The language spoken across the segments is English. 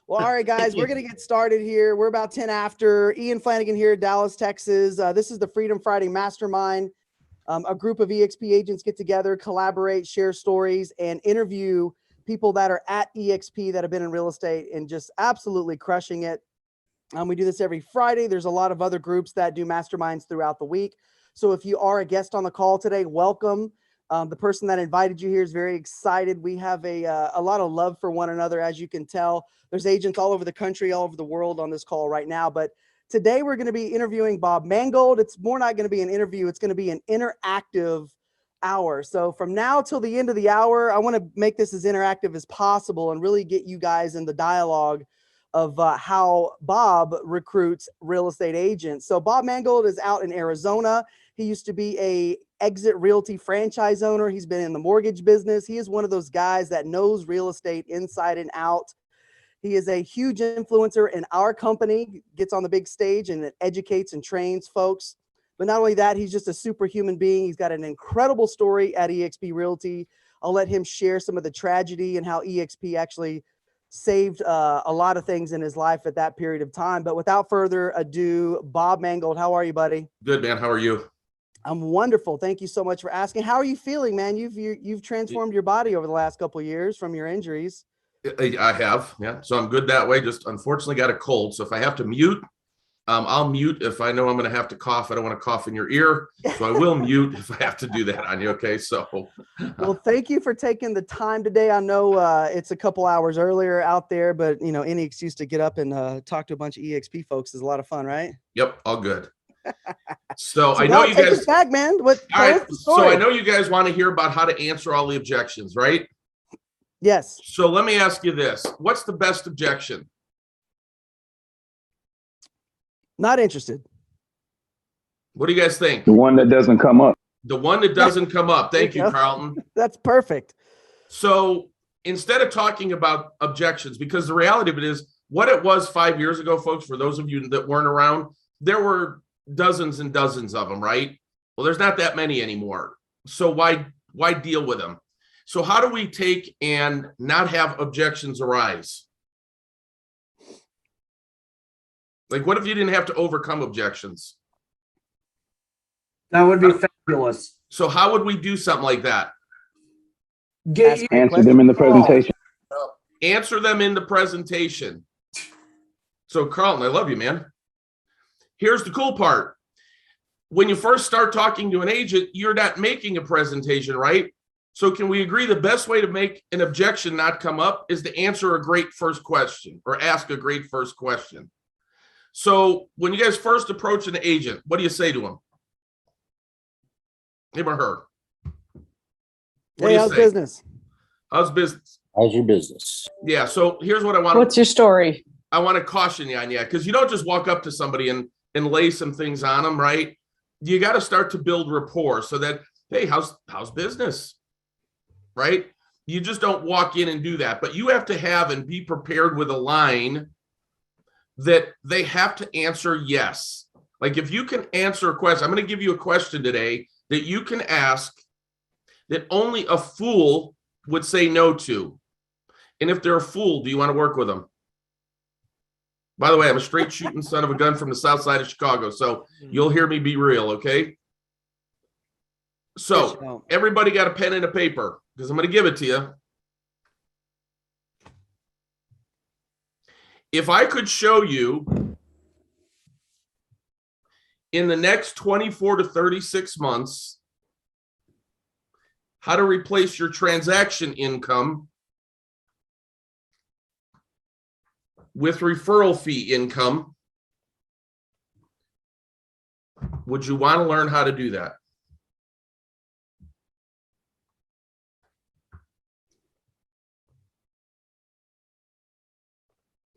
Well, all right, guys, we're going to get started here. We're about 10 after. Ian Flanagan here, Dallas, Texas. This is the Freedom Friday Mastermind. A group of EXP agents get together, collaborate, share stories, and interview people that are at EXP that have been in real estate and just absolutely crushing it. We do this every Friday. There's a lot of other groups that do masterminds throughout the week. So if you are a guest on the call today, welcome. The person that invited you here is very excited. We have a lot of love for one another, as you can tell. There's agents all over the country, all over the world on this call right now. But today we're going to be interviewing Bob Mangold. It's more not going to be an interview. It's going to be an interactive hour. So from now till the end of the hour, I want to make this as interactive as possible and really get you guys in the dialogue of how Bob recruits real estate agents. So Bob Mangold is out in Arizona. He used to be a exit Realty franchise owner. He's been in the mortgage business. He is one of those guys that knows real estate inside and out. He is a huge influencer in our company, gets on the big stage and educates and trains folks. But not only that, he's just a superhuman being. He's got an incredible story at eXp Realty. I'll let him share some of the tragedy and how eXp actually saved a lot of things in his life at that period of time. But without further ado, Bob Mangold, how are you, buddy? Good, man. How are you? I'm wonderful. Thank you so much for asking. How are you feeling, man? You've transformed your body over the last couple of years from your injuries. I have, yeah. So I'm good that way. Just unfortunately got a cold. So if I have to mute, I'll mute. If I know I'm going to have to cough, I don't want to cough in your ear. So I will mute if I have to do that on you. Okay. So. Well, thank you for taking the time today. I know it's a couple hours earlier out there, but you know, any excuse to get up and talk to a bunch of EXP folks is a lot of fun, right? Yep. All good. So I know you take guys. us back, man. All right. So I know you guys want to hear about how to answer all the objections, right? Yes. So let me ask you this. What's the best objection? Not interested. What do you guys think? The one that doesn't come up. The one that doesn't come up. Thank you, Carlton. That's perfect. So instead of talking about objections, because the reality of it is what it was 5 years ago, folks, for those of you that weren't around, there were dozens and dozens of them, right? Well, there's not that many anymore. So why deal with them? So how do we take and not have objections arise? Like, what if you didn't have to overcome objections? That would be fabulous. So how would we do something like that? Answer them in the presentation. Answer them in the presentation. So Carlton, I love you, man. Here's the cool part. When you first start talking to an agent, you're not making a presentation, right? So can we agree the best way to make an objection not come up is to answer a great first question or ask a great first question. So when you guys first approach an agent, what do you say to him? Him or her? Hey, how's business? How's business? How's your business? Yeah, so here's what I want. What's your story? I want to caution you on that because you don't just walk up to somebody and lay some things on them, right? You got to start to build rapport so that, hey, how's business? Right? You just don't walk in and do that, but you have to have and be prepared with a line that they have to answer yes. Like if you can answer a question, I'm going to give you a question today that you can ask that only a fool would say no to. And if they're a fool, do you want to work with them? By the way, I'm a straight shooting son of a gun from the south side of Chicago, so you'll hear me be real, okay? So everybody got a pen and a paper because I'm going to give it to you. If I could show you in the next 24 to 36 months how to replace your transaction income with referral fee income, would you want to learn how to do that?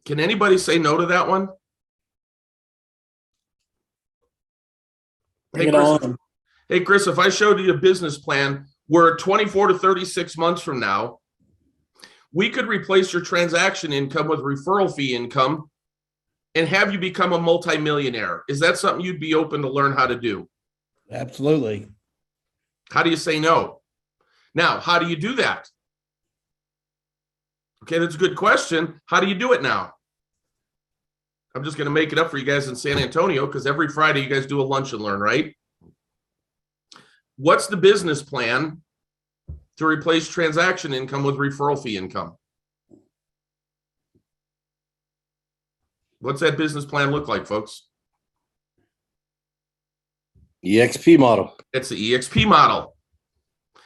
Can anybody say no to that one? Hey, Chris, if I showed you a business plan where 24 to 36 months from now, we could replace your transaction income with referral fee income and have you become a multimillionaire. Is that something you'd be open to learn how to do? Absolutely. How do you say no? Now, how do you do that? Okay, that's a good question. How do you do it now? I'm just going to make it up for you guys in San Antonio because every Friday you guys do a lunch and learn, right? What's the business plan to replace transaction income with referral fee income? What's that business plan look like, folks? EXP model. It's the EXP model.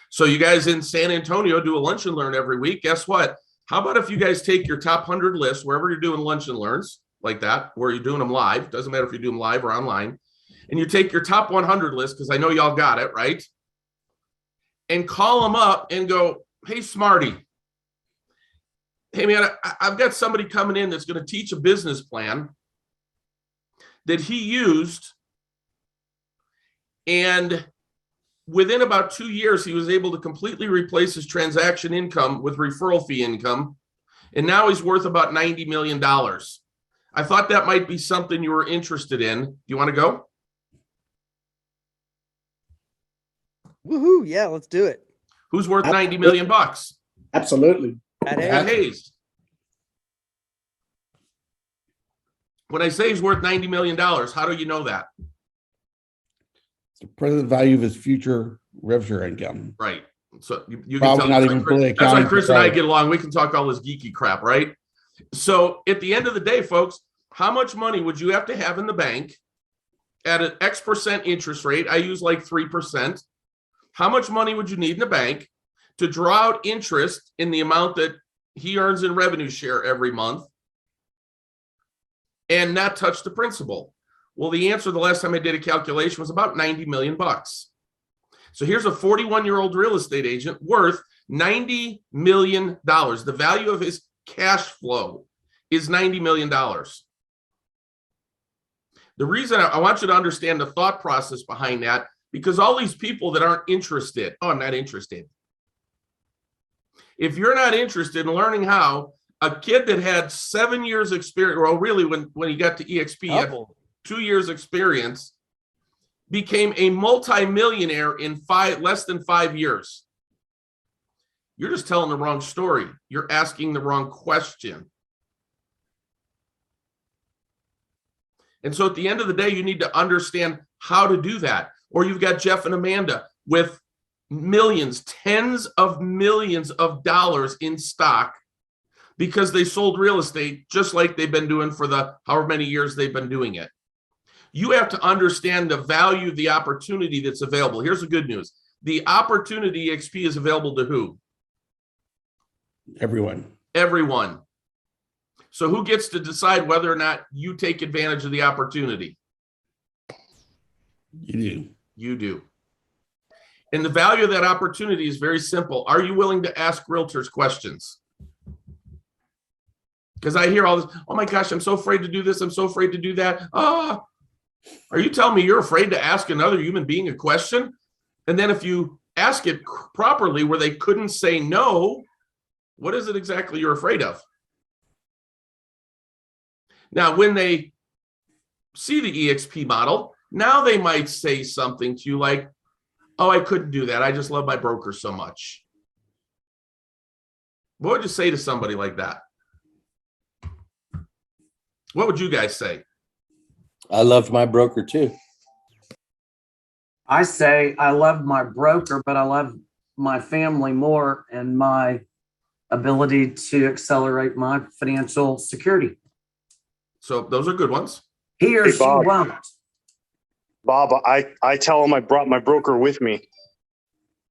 So you guys in San Antonio do a lunch and learn every week. Guess what? How about if you guys take your top 100 lists, wherever you're doing lunch and learns like that, where you're doing them live, doesn't matter if you do them live or online, and you take your top 100 list, because I know y'all got it, right? And call them up and go, hey, Smarty, hey, man, I've got somebody coming in that's going to teach a business plan that he used, and within about 2 years, he was able to completely replace his transaction income with referral fee income, and now he's worth about $90 million. I thought that might be something you were interested in. Do you want to go? Woohoo! Yeah, let's do it. Who's worth 90 million bucks? Absolutely. At At Hayes. Hayes. When I say he's worth $90 million, how do you know that? It's the present value of his future rev share income. Right. So you can Probably tell not that's even why Chris, fully that's why accounting Chris for and I growth. get along. We can talk all this geeky crap, right? So at the end of the day, folks, how much money would you have to have in the bank at an X percent interest rate? I use like 3%. How much money would you need in the bank to draw out interest in the amount that he earns in revenue share every month and not touch the principal? Well, the answer the last time I did a calculation was about 90 million bucks. So here's a 41-year-old real estate agent worth $90 million. The value of his cash flow is $90 million. The reason I want you to understand the thought process behind that, because all these people that aren't interested, oh, I'm not interested. If you're not interested in learning how a kid that had 7 years experience, well, really when he got to EXP, he had 2 years experience, became a multimillionaire in less than 5 years. You're just telling the wrong story. You're asking the wrong question. And so at the end of the day, you need to understand how to do that. Or you've got Jeff and Amanda with millions, tens of millions of dollars in stock because they sold real estate just like they've been doing for the however many years they've been doing it. You have to understand the value of the opportunity that's available. Here's the good news. The opportunity XP is available to who? Everyone. Everyone. So who gets to decide whether or not you take advantage of the opportunity? You do. You do. And the value of that opportunity is very simple. Are you willing to ask realtors questions? Because I hear all this, oh my gosh, I'm so afraid to do this. I'm so afraid to do that. Are you telling me you're afraid to ask another human being a question? And then if you ask it properly where they couldn't say no, what is it exactly you're afraid of? Now, when they see the EXP model, now they might say something to you like, oh, I couldn't do that. I just love my broker so much. What would you say to somebody like that? What would you guys say? I loved my broker too. I say I love my broker, but I love my family more and my ability to accelerate my financial security. So those are good ones. He or Hey, she Bob. won't. Bob, I tell him I brought my broker with me.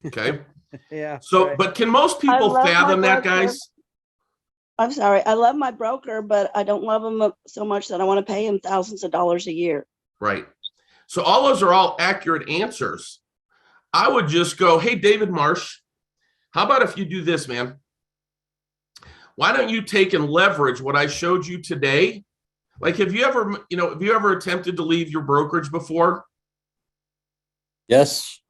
Okay. Yeah. So, right. but can most people love my fathom that, broker. guys? I'm sorry. I love my broker, but I don't love him so much that I want to pay him thousands of dollars a year. Right. So all those are all accurate answers. I would just go, hey, David Marsh, how about if you do this, man? Why don't you take and leverage what I showed you today? Like, have you ever attempted to leave your brokerage before? Yes.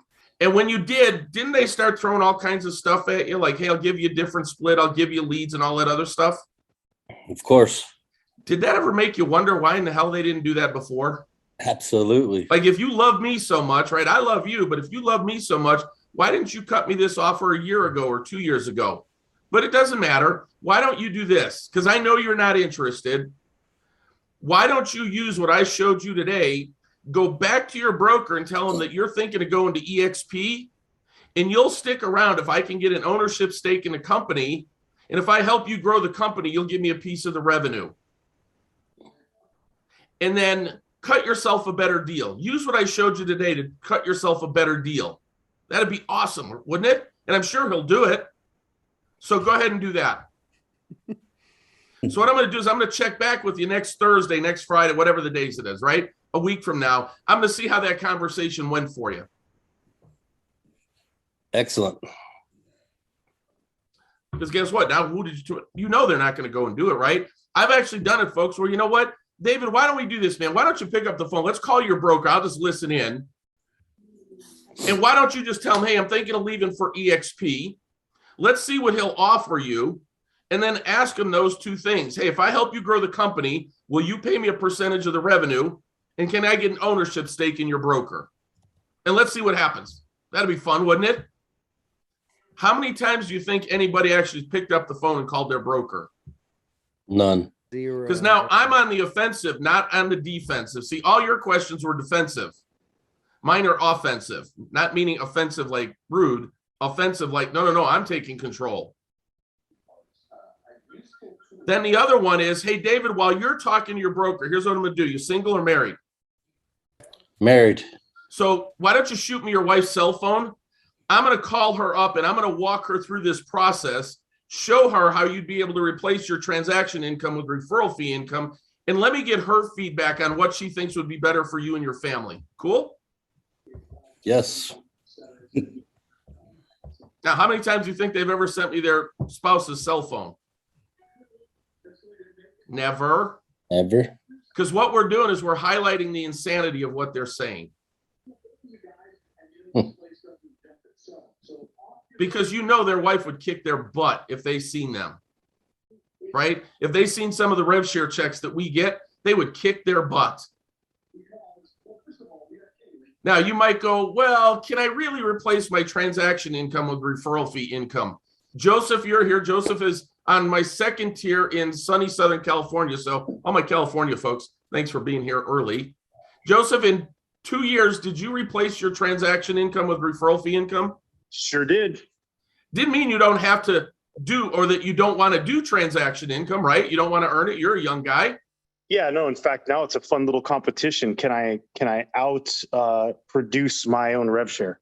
And when you didn't they start throwing all kinds of stuff at you? Like, hey, I'll give you a different split. I'll give you leads and all that other stuff. Of course. Did that ever make you wonder why in the hell they didn't do that before? Absolutely. Like, if you love me so much, right? I love you, but if you love me so much, why didn't you cut me this offer a year ago or 2 years ago? But it doesn't matter. Why don't you do this? Because I know you're not interested. Why don't you use what I showed you today? Go back to your broker and tell them that you're thinking of going to EXP, and you'll stick around if I can get an ownership stake in the company. And if I help you grow the company, you'll give me a piece of the revenue. And then cut yourself a better deal. Use what I showed you today to cut yourself a better deal. That'd be awesome, wouldn't it? And I'm sure he'll do it. So go ahead and do that. So what I'm going to do is I'm going to check back with you next Thursday, next Friday, whatever the days it is, right? A week from now. I'm going to see how that conversation went for you. Excellent. Because guess what? Now, who did you do it? You know they're not going to go and do it, right? I've actually done it, folks, where you know what? David, why don't we do this, man? Why don't you pick up the phone? Let's call your broker. I'll just listen in. And why don't you just tell him, hey, I'm thinking of leaving for EXP. Let's see what he'll offer you. And then ask him those two things. Hey, if I help you grow the company, will you pay me a percentage of the revenue? And can I get an ownership stake in your broker? And let's see what happens. That'd be fun, wouldn't it? How many times do you think anybody actually picked up the phone and called their broker? None. Zero. Because now I'm on the offensive, not on the defensive. See, all your questions were defensive. Mine are offensive, not meaning offensive like rude, offensive like, no, I'm taking control. Then the other one is, hey, David, while you're talking to your broker, here's what I'm going to do. You single or married? Married. So why don't you shoot me your wife's cell phone? I'm going to call her up and I'm going to walk her through this process, show her how you'd be able to replace your transaction income with referral fee income, and let me get her feedback on what she thinks would be better for you and your family. Cool? Yes. Now, how many times do you think they've ever sent me their spouse's cell phone? Never. Ever. Because what we're doing is we're highlighting the insanity of what they're saying. Because you know their wife would kick their butt if they seen them, right? If they seen some of the rev share checks that we get, they would kick their butt. Now you might go, well, can I really replace my transaction income with referral fee income? Joseph, you're here. Joseph is on my second tier in sunny Southern California. So all my California folks, thanks for being here early. Joseph, in 2 years, did you replace your transaction income with referral fee income? Sure did. Didn't mean you don't have to do, or that you don't want to do transaction income, right? You don't want to earn it. You're a young guy. Yeah, no, in fact, now it's a fun little competition. Can I produce my own rev share?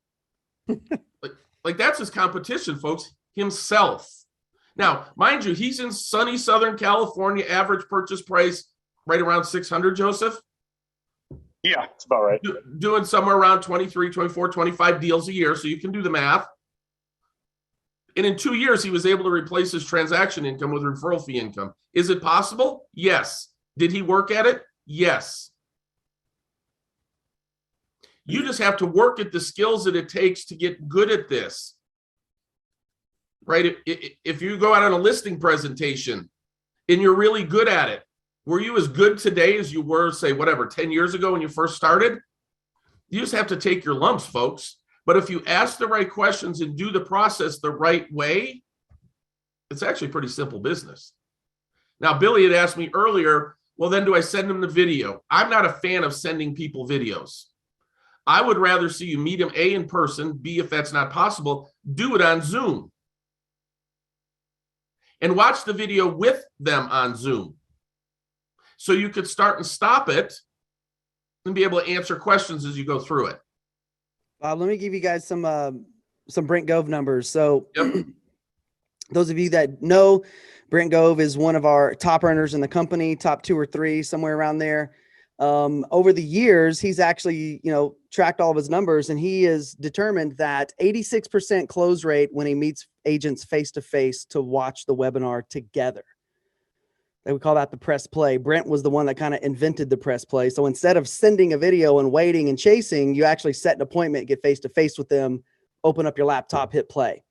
Like that's his competition, folks, himself. Now, mind you, he's in sunny Southern California, average purchase price right around 600, Joseph. Yeah, it's about right. Doing somewhere around 23, 24, 25 deals a year. So you can do the math. And in 2 years, he was able to replace his transaction income with referral fee income. Is it possible? Yes. Did he work at it? Yes. You just have to work at the skills that it takes to get good at this. Right? If you go out on a listing presentation and you're really good at it, were you as good today as you were, say, 10 years ago when you first started? You just have to take your lumps, folks. But if you ask the right questions and do the process the right way, it's actually pretty simple business. Now, Billy had asked me earlier, well, then do I send him the video? I'm not a fan of sending people videos. I would rather see you meet him, A, in person, B, if that's not possible, do it on Zoom. And watch the video with them on Zoom. So you could start and stop it and be able to answer questions as you go through it. Let me give you guys some Brent Gove numbers. So Yep. those of you that know, Brent Gove is one of our top earners in the company, top 2 or 3, somewhere around there. Over the years, he's actually, tracked all of his numbers, and he has determined that 86% close rate when he meets agents face-to-face to watch the webinar together. We call that the press play. Brent was the one that kind of invented the press play. So instead of sending a video and waiting and chasing, you actually set an appointment, get face-to-face with them, open up your laptop, hit play.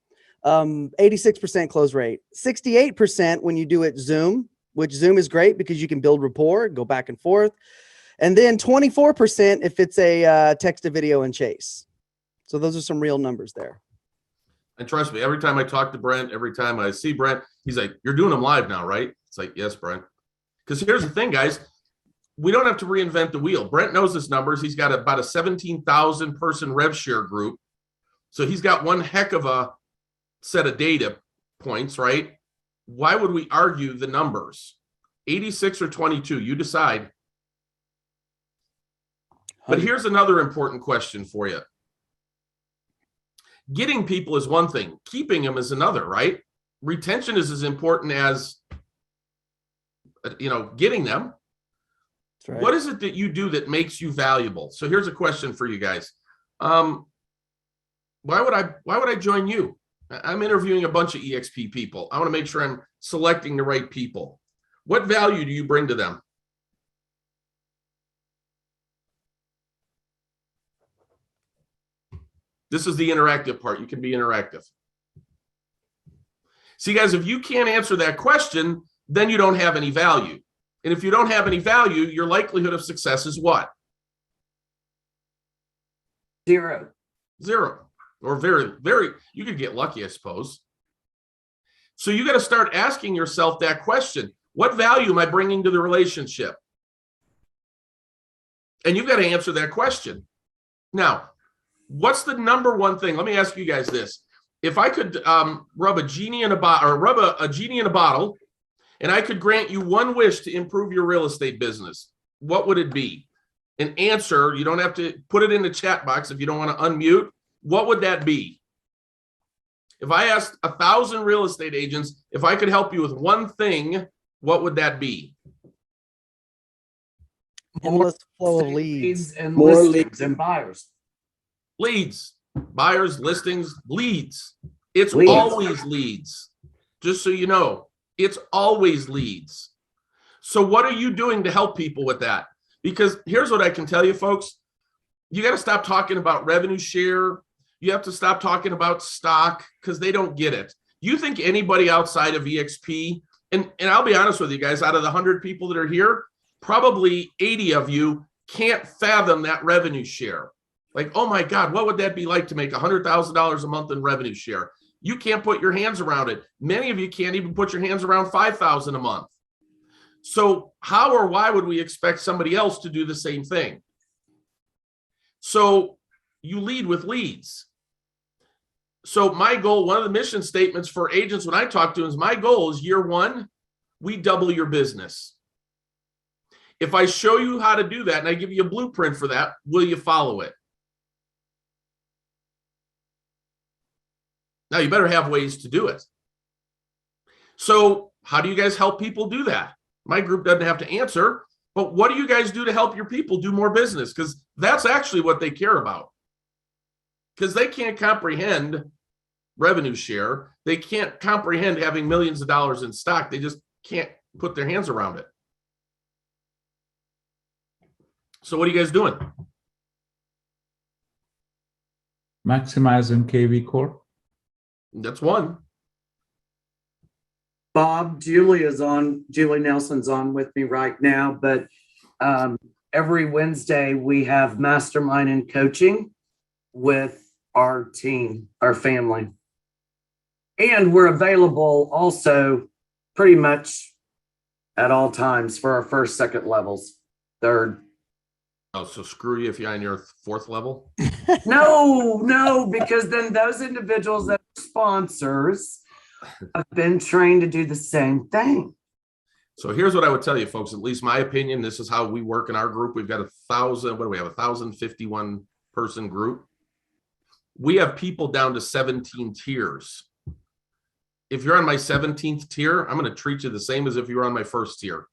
86% close rate, 68% when you do it Zoom, which Zoom is great because you can build rapport, go back and forth. And then 24% if it's a text to video and chase. So those are some real numbers there. And trust me, every time I talk to Brent, every time I see Brent, he's like, you're doing them live now, right? It's like, yes, Brent. Because here's the thing, guys. we don't have to reinvent the wheel. Brent knows his numbers. He's got about a 17,000 person rev share group. So he's got one heck of a set of data points, right? Why would we argue the numbers? 86 or 22, you decide. But here's another important question for you. Getting people is one thing. Keeping them is another, right? Retention is as important as, getting them. That's right. What is it that you do that makes you valuable? So here's a question for you guys. Why would I join you? I'm interviewing a bunch of EXP people. I want to make sure I'm selecting the right people. What value do you bring to them? This is the interactive part. You can be interactive. See, guys, if you can't answer that question, then you don't have any value. And if you don't have any value, your likelihood of success is what? 0. 0. Or very, very, you could get lucky, I suppose. So you got to start asking yourself that question. What value am I bringing to the relationship? And you've got to answer that question. Now, what's the number one thing? Let me ask you guys this. If I could rub a genie in a bottle, and I could grant you one wish to improve your real estate business, what would it be? An answer, you don't have to put it in the chat box if you don't want to unmute. What would that be? If I asked 1,000 real estate agents, if I could help you with one thing, what would that be? Endless flow of leads. And More listings and buyers. Leads, buyers, listings, leads. It's Leads. always leads. Just so you know, it's always leads. So what are you doing to help people with that? Because here's what I can tell you, folks. You got to stop talking about revenue share. You have to stop talking about stock because they don't get it. You think anybody outside of EXP, and I'll be honest with you guys, out of the 100 people that are here, probably 80 of you can't fathom that revenue share. Like, oh my God, what would that be like to make $100,000 a month in revenue share? You can't put your hands around it. Many of you can't even put your hands around $5,000 a month. So how or why would we expect somebody else to do the same thing? So you lead with leads. So my goal, one of the mission statements for agents when I talk to them is my goal is year 1, we double your business. If I show you how to do that and I give you a blueprint for that, will you follow it? Now you better have ways to do it. So how do you guys help people do that? My group doesn't have to answer, but what do you guys do to help your people do more business? Because that's actually what they care about. Because they can't comprehend revenue share. They can't comprehend having millions of dollars in stock. They just can't put their hands around it. So what are you guys doing? Maximizing KV core. That's one. Bob, Julie Nelson's on with me right now, but every Wednesday we have Mastermind and coaching with our team, our family. And we're available also pretty much at all times for our first, second levels, third. Oh, so screw you if you're on your 4th level? No, because then those individuals that are sponsors have been trained to do the same thing. So here's what I would tell you, folks, at least my opinion, this is how we work in our group. We've got 1,051 person group. We have people down to 17 tiers. If you're on my 17th tier, I'm going to treat you the same as if you were on my 1st tier.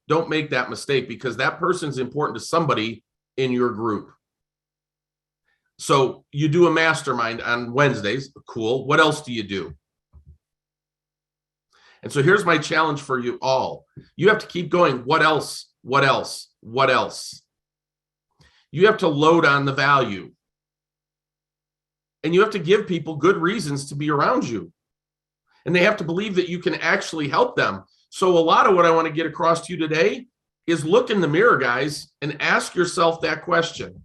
Don't make that mistake because that person's important to somebody in your group. So you do a mastermind on Wednesdays. Cool. What else do you do? And so here's my challenge for you all. You have to keep going. What else? What else? What else? You have to load on the value. And you have to give people good reasons to be around you. And they have to believe that you can actually help them. So a lot of what I want to get across to you today is look in the mirror, guys, and ask yourself that question.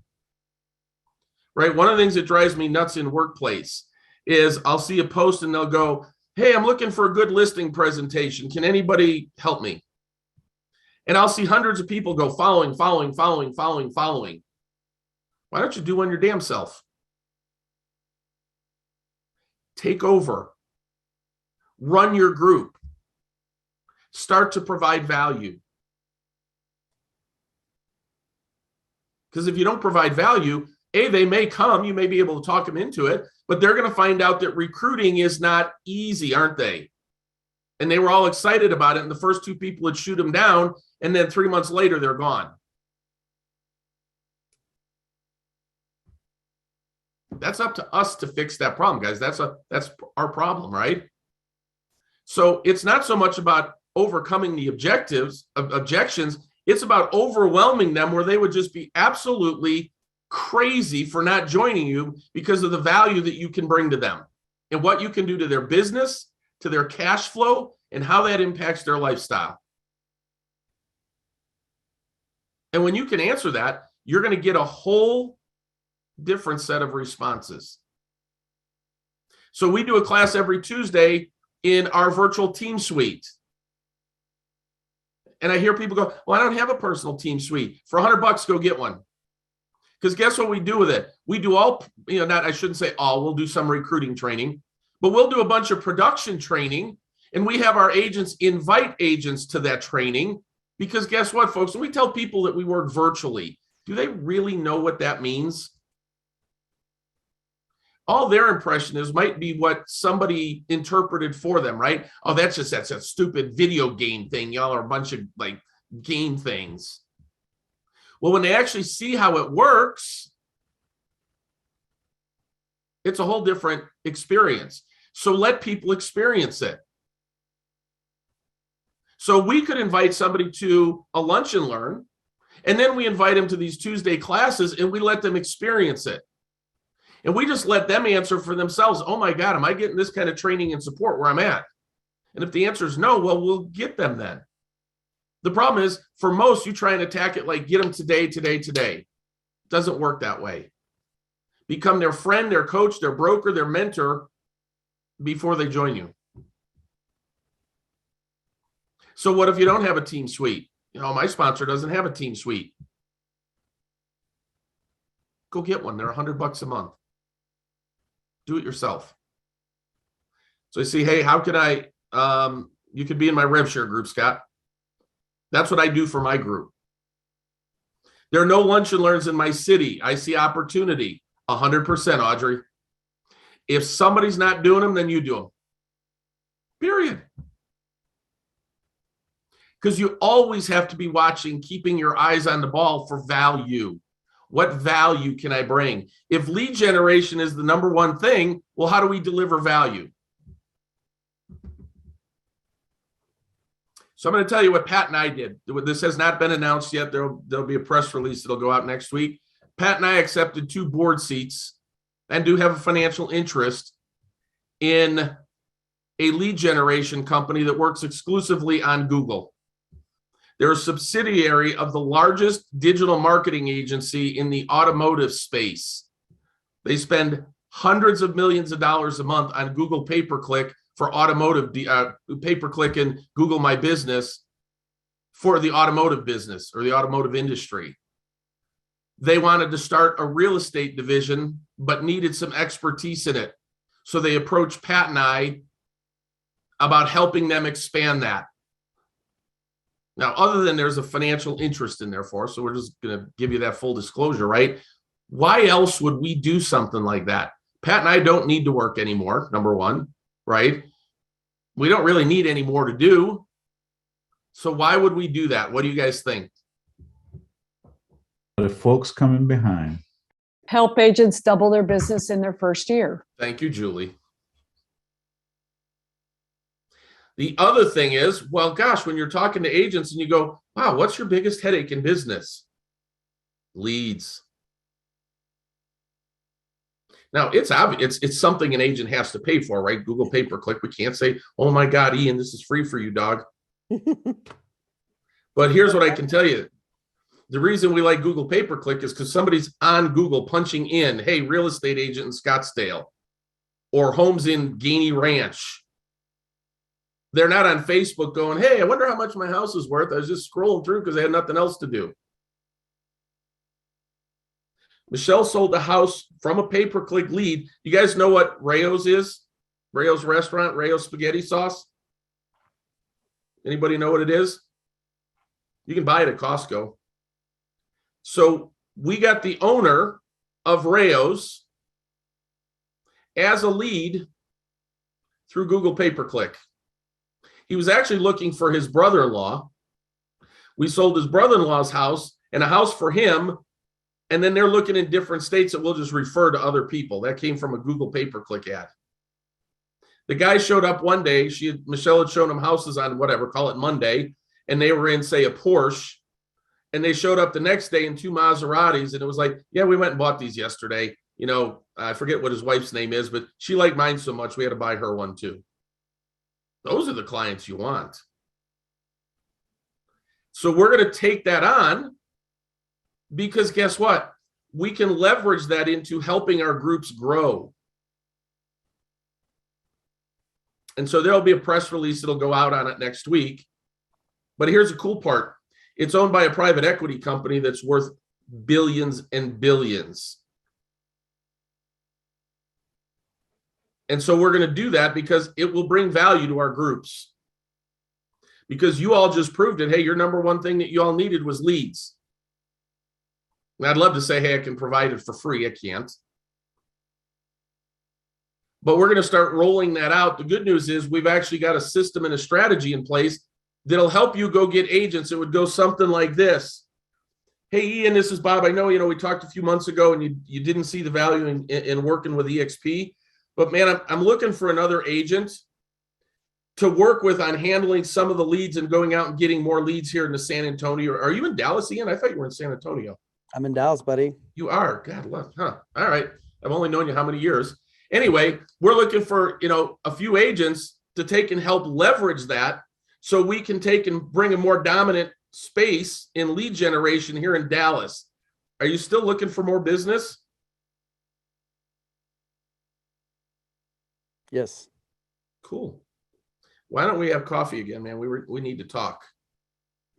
Right? One of the things that drives me nuts in workplace is I'll see a post and they'll go, hey, I'm looking for a good listing presentation. Can anybody help me? And I'll see hundreds of people go following. Why don't you do one your damn self? Take over. Run your group. Start to provide value. Because if you don't provide value, they may come, you may be able to talk them into it, but they're going to find out that recruiting is not easy, aren't they? And they were all excited about it, and the first 2 people would shoot them down, and then 3 months later, they're gone. That's up to us to fix that problem, guys. That's our problem, right? So it's not so much about overcoming the objections. It's about overwhelming them where they would just be absolutely crazy for not joining you because of the value that you can bring to them and what you can do to their business, to their cash flow, and how that impacts their lifestyle. And when you can answer that, you're going to get a whole different set of responses. So we do a class every Tuesday in our virtual team suite. And I hear people go, well, I don't have a personal team suite. For $100, go get one. Because guess what we do with it? We do all, I shouldn't say all, we'll do some recruiting training, but we'll do a bunch of production training, and we have our agents invite agents to that training. Because guess what, folks? When we tell people that we work virtually, do they really know what that means? All their impression is might be what somebody interpreted for them, right? Oh, that's a stupid video game thing. Y'all are a bunch of game things. Well, when they actually see how it works, it's a whole different experience. So let people experience it. So we could invite somebody to a lunch and learn, and then we invite them to these Tuesday classes and we let them experience it. And we just let them answer for themselves. Oh my God, am I getting this kind of training and support where I'm at? And if the answer is no, well, we'll get them then. The problem is, for most, you try and attack it like, get them today. It doesn't work that way. Become their friend, their coach, their broker, their mentor before they join you. So what if you don't have a team suite? My sponsor doesn't have a team suite. Go get one. They're $100 a month. Do it yourself. So I see, hey, how can I, you could be in my RevShare group, Scott. That's what I do for my group. There are no lunch and learns in my city. I see opportunity. 100%, Audrey. If somebody's not doing them, then you do them. Period. Because you always have to be watching, keeping your eyes on the ball for value. What value can I bring? If lead generation is the number one thing, well, how do we deliver value? So I'm going to tell you what Pat and I did. This has not been announced yet. There'll be a press release that'll go out next week. Pat and I accepted 2 board seats and do have a financial interest in a lead generation company that works exclusively on Google. They're a subsidiary of the largest digital marketing agency in the automotive space. They spend hundreds of millions of dollars a month on Google pay-per-click for automotive, pay-per-click and Google My Business for the automotive business or the automotive industry. They wanted to start a real estate division, but needed some expertise in it. So they approached Pat and I about helping them expand that. Now, other than there's a financial interest in there for us, so we're just going to give you that full disclosure, right? Why else would we do something like that? Pat and I don't need to work anymore, number one, right? We don't really need any more to do. So why would we do that? What do you guys think? The folks coming behind. Help agents double their business in their first year. Thank you, Julie. The other thing is, well, gosh, when you're talking to agents and you go, wow, what's your biggest headache in business? Leads. Now, it's obvious. It's something an agent has to pay for, right? Google pay-per-click. We can't say, oh, my God, Ian, this is free for you, dog. But here's what I can tell you. The reason we like Google pay-per-click is because somebody's on Google punching in, hey, real estate agent in Scottsdale or homes in Gainey Ranch. They're not on Facebook going, hey, I wonder how much my house is worth. I was just scrolling through because I had nothing else to do. Michelle sold a house from a pay-per-click lead. You guys know what Rayo's is? Rayo's restaurant, Rayo's spaghetti sauce. Anybody know what it is? You can buy it at Costco. So we got the owner of Rayo's as a lead through Google pay-per-click. He was actually looking for his brother-in-law. We sold his brother-in-law's house and a house for him. And then they're looking in different states that we'll just refer to other people. That came from a Google pay-per-click ad. The guy showed up one day. Michelle had shown him houses on whatever, call it Monday, and they were in, say, a Porsche. And they showed up the next day in 2 Maseratis, and it was like, yeah, we went and bought these yesterday. You know, I forget what his wife's name is, but she liked mine so much we had to buy her one too. Those are the clients you want. So we're going to take that on because guess what? We can leverage that into helping our groups grow. And so there'll be a press release that'll go out on it next week. But here's the cool part. It's owned by a private equity company that's worth billions and billions. And so we're going to do that because it will bring value to our groups. Because you all just proved it. Hey, your number one thing that you all needed was leads. And I'd love to say, hey, I can provide it for free. I can't. But we're going to start rolling that out. The good news is we've actually got a system and a strategy in place that'll help you go get agents. It would go something like this. Hey, Ian, this is Bob. I know, we talked a few months ago and you didn't see the value in working with EXP. But man, I'm looking for another agent to work with on handling some of the leads and going out and getting more leads here in the San Antonio. Are you in Dallas, Ian? I thought you were in San Antonio. I'm in Dallas, buddy. You are? God, love, huh? All right. I've only known you how many years? Anyway, we're looking for, a few agents to take and help leverage that so we can take and bring a more dominant space in lead generation here in Dallas. Are you still looking for more business? Yes. Cool. Why don't we have coffee again, man? We need to talk.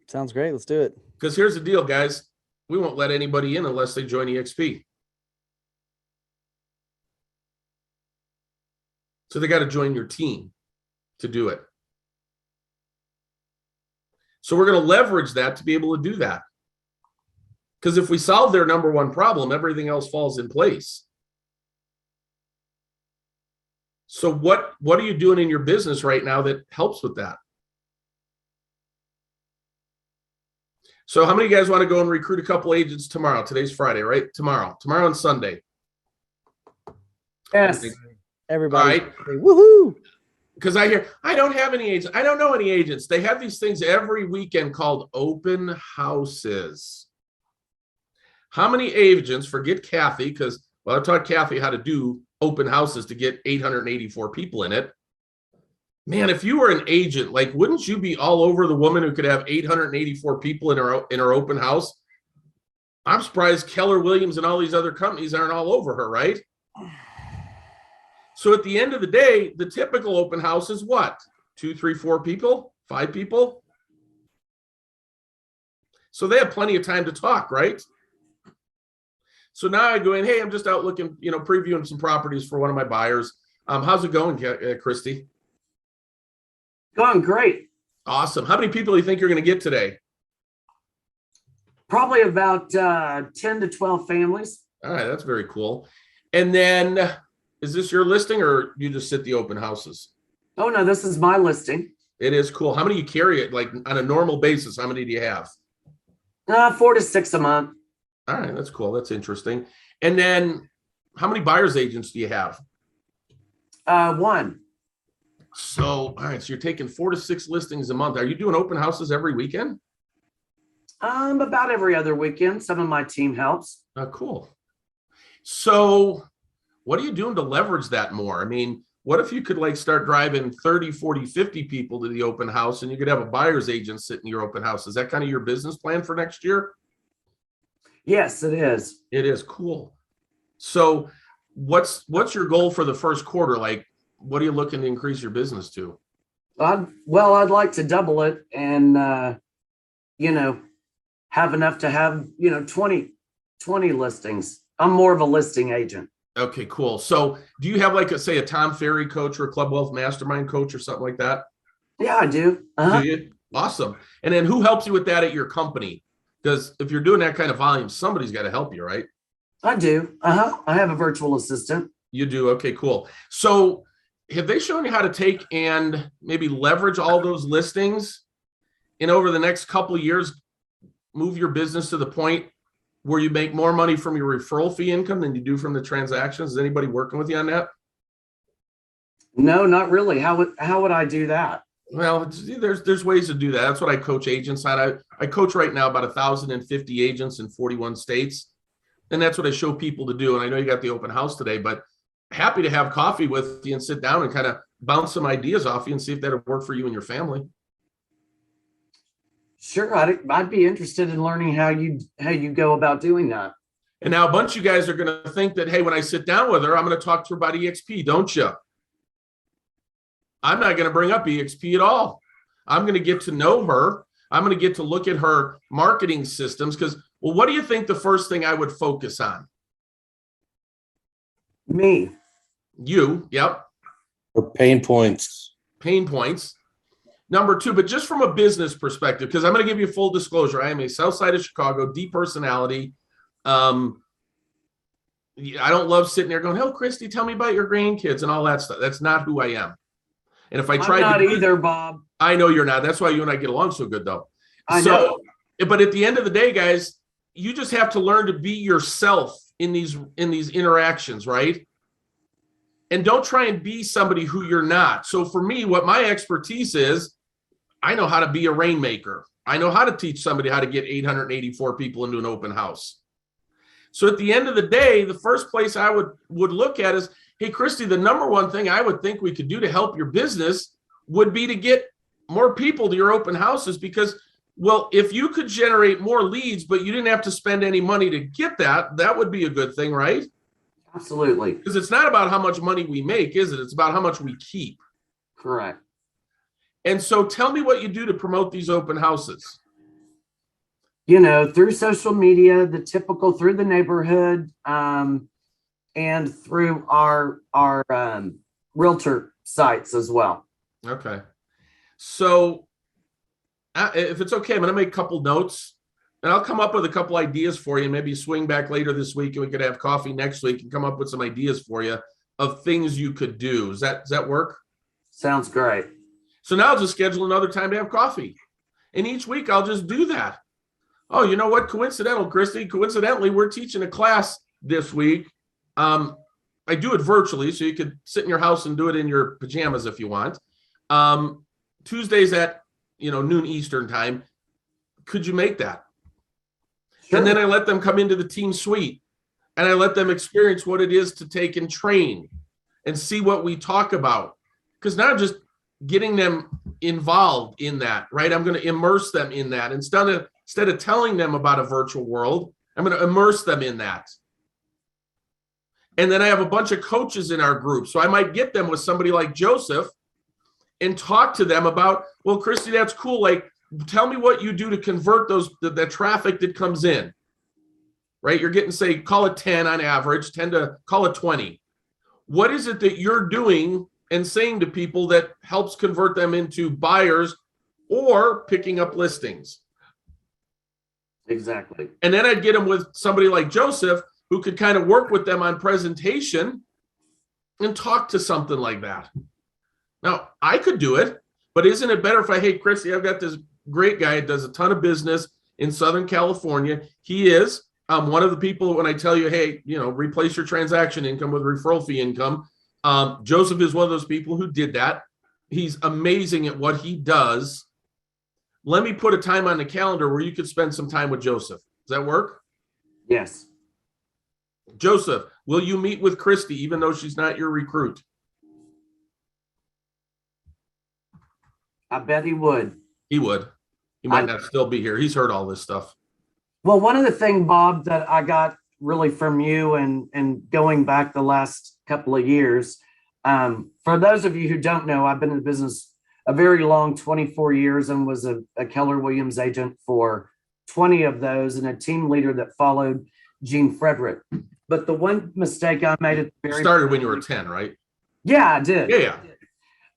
Sounds great. Let's do it. Because here's the deal, guys. We won't let anybody in unless they join EXP. So they got to join your team to do it. So we're going to leverage that to be able to do that. Because if we solve their number one problem, everything else falls in place. So what are you doing in your business right now that helps with that? So how many of you guys want to go and recruit a couple agents tomorrow? Today's Friday, right? Tomorrow and Sunday. Yes. Everybody. All right. Say, woohoo. Because I hear, I don't have any agents. I don't know any agents. They have these things every weekend called open houses. How many agents, forget Kathy, because, I taught Kathy how to do open houses to get 884 people in it. Man, if you were an agent, wouldn't you be all over the woman who could have 884 people in her open house? I'm surprised Keller Williams and all these other companies aren't all over her, right? So at the end of the day, the typical open house is what? 2, 3, 4 people, 5 people. So they have plenty of time to talk, right? So now I go in, hey, I'm just out looking, previewing some properties for one of my buyers. How's it going, Christy? Going great. Awesome. How many people do you think you're going to get today? Probably about 10 to 12 families. All right, that's very cool. And then, is this your listing or you just sit the open houses? Oh, no, this is my listing. It is cool. How many you carry it, on a normal basis? How many do you have? 4 to 6 a month. All right, that's cool. That's interesting. And then how many buyer's agents do you have? 1. So, all right, so you're taking 4 to 6 listings a month. Are you doing open houses every weekend? About every other weekend. Some of my team helps. Cool. So what are you doing to leverage that more? I mean, what if you could start driving 30, 40, 50 people to the open house and you could have a buyer's agent sit in your open house? Is that kind of your business plan for next year? Yes, it is. It is cool. So what's your goal for the first quarter? What are you looking to increase your business to? I'd like to double it and, have enough to have, 20 listings. I'm more of a listing agent. Okay, cool. So do you have like say a Tom Ferry coach or a Club Wealth Mastermind coach or something like that? Yeah, I do. Do you? Awesome. And then who helps you with that at your company? Because if you're doing that kind of volume, somebody's got to help you, right? I do. I have a virtual assistant. You do? Okay, cool. So have they shown you how to take and maybe leverage all those listings and over the next couple of years, move your business to the point where you make more money from your referral fee income than you do from the transactions? Is anybody working with you on that? No, not really. How would I do that? Well, there's ways to do that. That's what I coach agents on. I coach right now about 1,050 agents in 41 states. And that's what I show people to do. And I know you got the open house today, but happy to have coffee with you and sit down and kind of bounce some ideas off you and see if that'll work for you and your family. Sure, I'd be interested in learning how you go about doing that. And now a bunch of you guys are going to think that, hey, when I sit down with her, I'm going to talk to her about EXP, don't you? I'm not going to bring up EXP at all. I'm going to get to know her. I'm going to get to look at her marketing systems because, well, what do you think the first thing I would focus on? Me. You, yep. Or pain points. Pain points. Number two, but just from a business perspective, because I'm going to give you full disclosure. I am a South Side of Chicago, deep personality. I don't love sitting there going, "Oh, Christy, tell me about your grandkids and all that stuff." That's not who I am. And if I tried I'm not to either, Bob. I know you're not. That's why you and I get along so good, though. I know. But at the end of the day, guys, you just have to learn to be yourself in these interactions, right? And don't try and be somebody who you're not. So for me, what my expertise is, I know how to be a rainmaker. I know how to teach somebody how to get 884 people into an open house. So at the end of the day, the first place I would look at is, hey, Christy, the number one thing I would think we could do to help your business would be to get more people to your open houses because, well, if you could generate more leads, but you didn't have to spend any money to get that, that would be a good thing, right? Absolutely. Because it's not about how much money we make, is it? It's about how much we keep. Correct. And so tell me what you do to promote these open houses. Through social media, the typical through the neighborhood, and through our realtor sites as well. Okay. So if it's okay, I'm going to make a couple notes and I'll come up with a couple ideas for you. Maybe swing back later this week and we could have coffee next week and come up with some ideas for you of things you could do. Does that work? Sounds great. So now I'll just schedule another time to have coffee. And each week I'll just do that. Oh, you know what? Coincidentally, we're teaching a class this week. I do it virtually, so you could sit in your house and do it in your pajamas if you want. Tuesdays at noon Eastern time. Could you make that? Sure. And then I let them come into the team suite and I let them experience what it is to take and train and see what we talk about. Because now I'm just getting them involved in that, right? I'm going to immerse them in that. Instead of telling them about a virtual world, I'm going to immerse them in that. And then I have a bunch of coaches in our group. So I might get them with somebody like Joseph and talk to them about, well, Christy, that's cool. Like, tell me what you do to convert the traffic that comes in, right? You're getting, say, call it 10 on average, 10 to call it 20. What is it that you're doing and saying to people that helps convert them into buyers or picking up listings? Exactly. And then I'd get them with somebody like Joseph who could kind of work with them on presentation and talk to something like that. Now, I could do it, but isn't it better if hey, Christy, I've got this great guy that does a ton of business in Southern California. He is one of the people when I tell you, hey, replace your transaction income with referral fee income. Joseph is one of those people who did that. He's amazing at what he does. Let me put a time on the calendar where you could spend some time with Joseph. Does that work? Yes. Joseph, will you meet with Christy even though she's not your recruit? I bet he would. He would. He might not still be here. He's heard all this stuff. Well, one of the things, Bob, that I got really from you and going back the last couple of years, for those of you who don't know, I've been in the business a very long 24 years and was a Keller Williams agent for 20 of those and a team leader that followed Gene Frederick. But the one mistake I made at the You very started when you were 10, right? Yeah, I did. Yeah.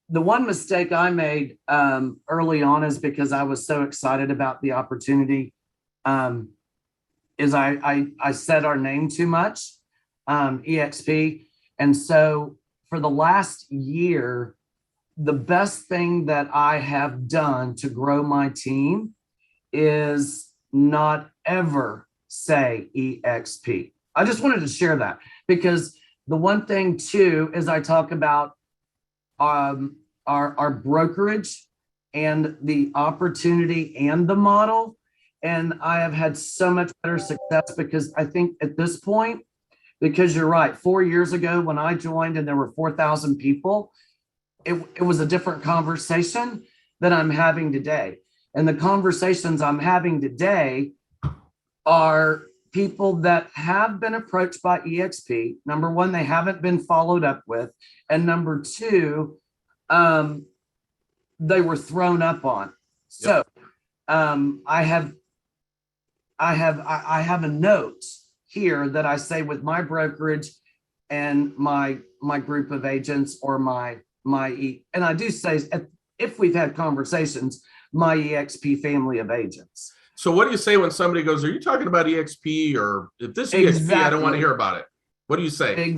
The one mistake I made early on is because I was so excited about the opportunity, is I said our name too much, EXP. And so for the last year, the best thing that I have done to grow my team is not ever say EXP. I just wanted to share that because the one thing too is I talk about our brokerage and the opportunity and the model. And I have had so much better success because I think at this point, because you're right, 4 years ago when I joined and there were 4,000 people, it was a different conversation that I'm having today. And the conversations I'm having today are people that have been approached by EXP. Number one, they haven't been followed up with. And number two, they were thrown up on. So I have a note here that I say with my brokerage and my group of agents or and I do say if we've had conversations, my EXP family of agents. So what do you say when somebody goes, are you talking about EXP or if this EXP, Exactly. I don't want to hear about it. What do you say?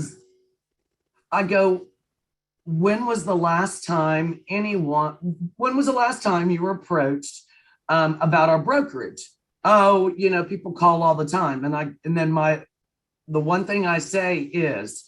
I go, when was the last time you were approached about our brokerage? Oh, people call all the time. And then the one thing I say is,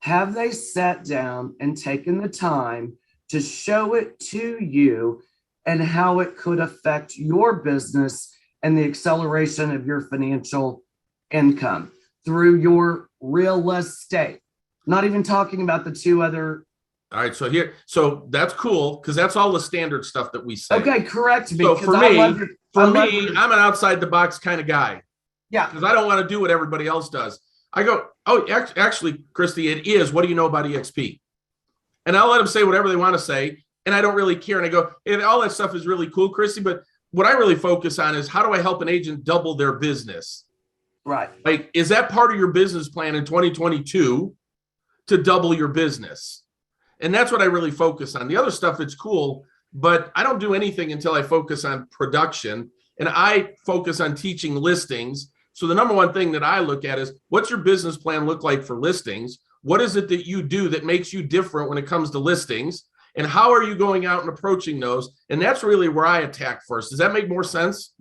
have they sat down and taken the time to show it to you and how it could affect your business and the acceleration of your financial income through your real estate? Not even talking about the two other. All right. So that's cool because that's all the standard stuff that we say. Okay, correct me. So for me, I'm an outside the box kind of guy. Yeah. Because I don't want to do what everybody else does. I go, oh, actually, Christy, it is. What do you know about EXP? And I'll let them say whatever they want to say. And I don't really care. And I go, and all that stuff is really cool, Christy. But what I really focus on is how do I help an agent double their business? Right. Like, is that part of your business plan in 2022 to double your business? And that's what I really focus on. The other stuff, it's cool, but I don't do anything until I focus on production. And I focus on teaching listings. So the number one thing that I look at is what's your business plan look like for listings? What is it that you do that makes you different when it comes to listings? And how are you going out and approaching those? And that's really where I attack first. Does that make more sense?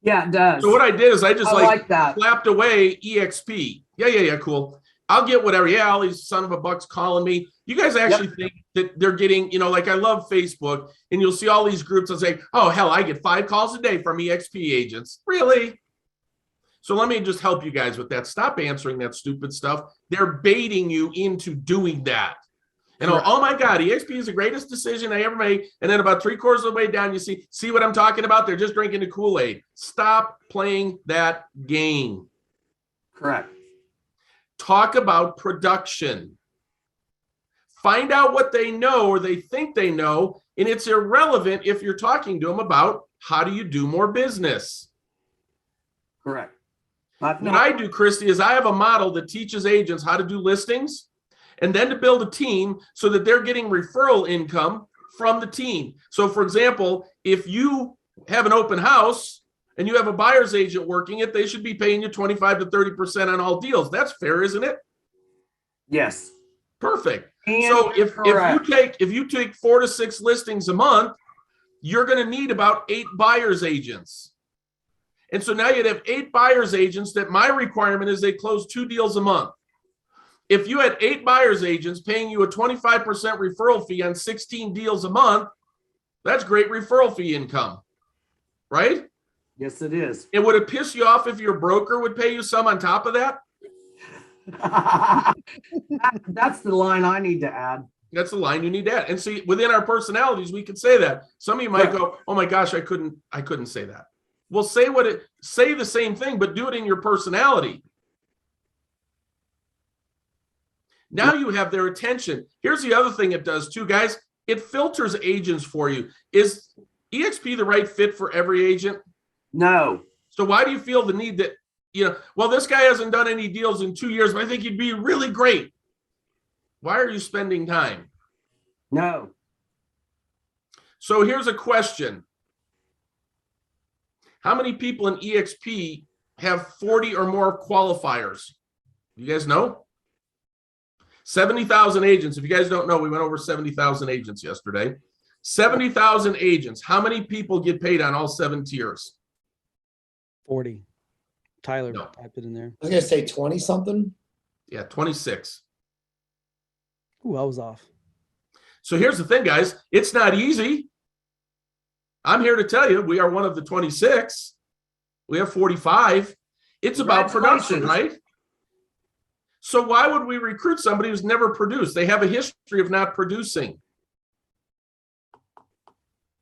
Yeah, it does. So what I did is I just like that. slapped away EXP. Yeah, cool. I'll get whatever. Yeah, all these son of a bucks calling me. You guys actually think that they're getting, like I love Facebook and you'll see all these groups that say, oh, hell, I get 5 calls a day from EXP agents. Really? So let me just help you guys with that. Stop answering that stupid stuff. They're baiting you into doing that. And oh my God, EXP is the greatest decision I ever made. And then about 3/4 of the way down, you see what I'm talking about? They're just drinking the Kool-Aid. Stop playing that game. Correct. Talk about production. Find out what they know or they think they know. And it's irrelevant if you're talking to them about how do you do more business. Correct. What I do, Christy, is I have a model that teaches agents how to do listings and then to build a team so that they're getting referral income from the team. So for example, if you have an open house and you have a buyer's agent working it, they should be paying you 25 to 30% on all deals. That's fair, isn't it? Yes. Perfect. And so if you take 4 to 6 listings a month, you're going to need about 8 buyer's agents. And so now you'd have 8 buyer's agents that my requirement is they close 2 deals a month. If you had 8 buyer's agents paying you a 25% referral fee on 16 deals a month, that's great referral fee income, right? Yes, it is. And would it piss you off if your broker would pay you some on top of that? That's the line I need to add. That's the line you need to add. And see, within our personalities, we could say that. Some of you might go, oh my gosh, I couldn't say that. Well, say the same thing, but do it in your personality. Now you have their attention. Here's the other thing it does too, guys. it filters agents for you. Is EXP the right fit for every agent? No. So why do you feel the need that, well, this guy hasn't done any deals in 2 years, but I think he'd be really great. Why are you spending time? No. So here's a question. How many people in EXP have 40 or more qualifiers? You guys know? 70,000 agents. If you guys don't know, we went over 70,000 agents yesterday. 70,000 agents. How many people get paid on all 7 tiers? 40. Tyler No. typed it in there. I was gonna say 20 something. Yeah, 26. Ooh, I was off. So here's the thing, guys. It's not easy. I'm here to tell you, we are one of the 26. We have 45. It's about production, right? So why would we recruit somebody who's never produced? They have a history of not producing.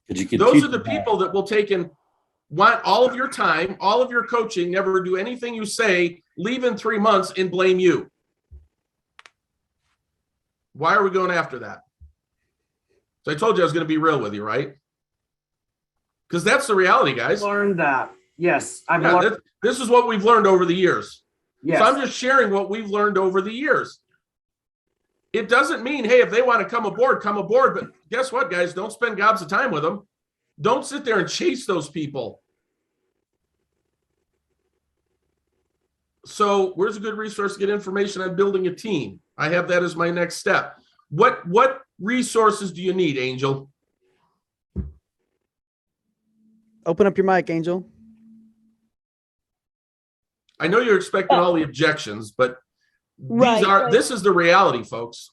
Those are the people that will take and want all of your time, all of your coaching, never do anything you say, leave in 3 months and blame you. Why are we going after that? So I told you I was going to be real with you, right? Because that's the reality, guys. Learned that. Yes. This is what we've learned over the years. Yes. So I'm just sharing what we've learned over the years. It doesn't mean, hey, if they want to come aboard, come aboard. But guess what, guys? Don't spend gobs of time with them. Don't sit there and chase those people. So where's a good resource to get information on building a team? I have that as my next step. What resources do you need, Angel? Open up your mic, Angel. I know you're expecting all the objections, but Right. this is the reality, folks.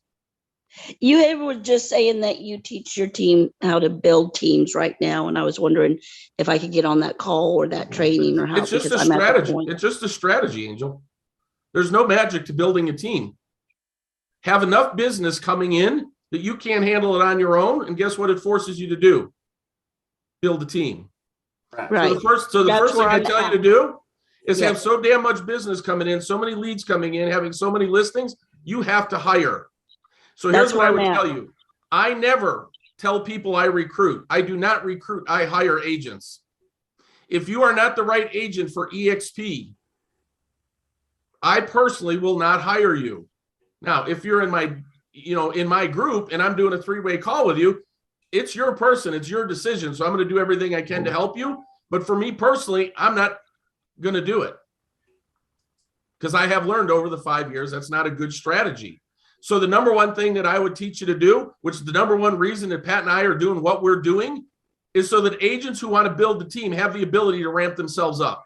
You were just saying that you teach your team how to build teams right now, and I was wondering if I could get on that call or that training or how. It's just a because I'm at that strategy. point. It's just a strategy, Angel. There's no magic to building a team. Have enough business coming in that you can't handle it on your own, and guess what it forces you to do? Build a team. Right. So the first thing I tell you to do is Yeah. have so damn much business coming in, so many leads coming in, having so many listings, you have to hire. So here's That's what I where would I'm at. tell you. I never tell people I recruit. I do not recruit. I hire agents. If you are not the right agent for EXP, I personally will not hire you. Now, if you're in my group and I'm doing a 3-way call with you, it's your person, it's your decision. So I'm going to do everything I can to help you. But for me personally, I'm not going to do it because I have learned over the 5 years that's not a good strategy. So the number one thing that I would teach you to do, which is the number one reason that Pat and I are doing what we're doing, is so that agents who want to build the team have the ability to ramp themselves up.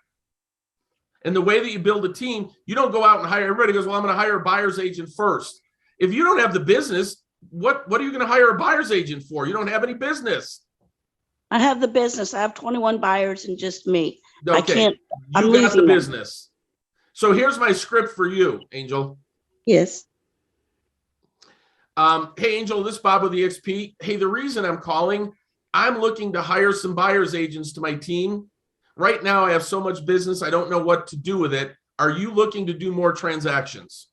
And the way that you build a team, you don't go out and hire, everybody goes, well, I'm going to hire a buyer's agent first. If you don't have the business, what are you going to hire a buyer's agent for? You don't have any business. I have the business. I have 21 buyers and just me. Okay. I can't. I'm You got losing the them. business. So here's my script for you, Angel. Yes. Hey, Angel, this is Bob with EXP. Hey, the reason I'm calling, I'm looking to hire some buyer's agents to my team. Right now, I have so much business, I don't know what to do with it. Are you looking to do more transactions?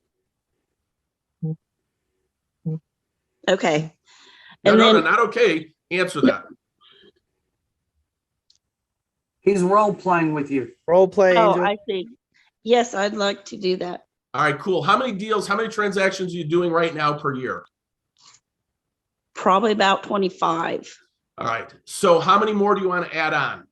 Okay. No, And no, then- not okay. Answer that. He's role playing with you. Role play, Oh, Angel. I see. Yes, I'd like to do that. All right, cool. How many deals, how many transactions are you doing right now per year? Probably about 25. All right. So how many more do you want to add on?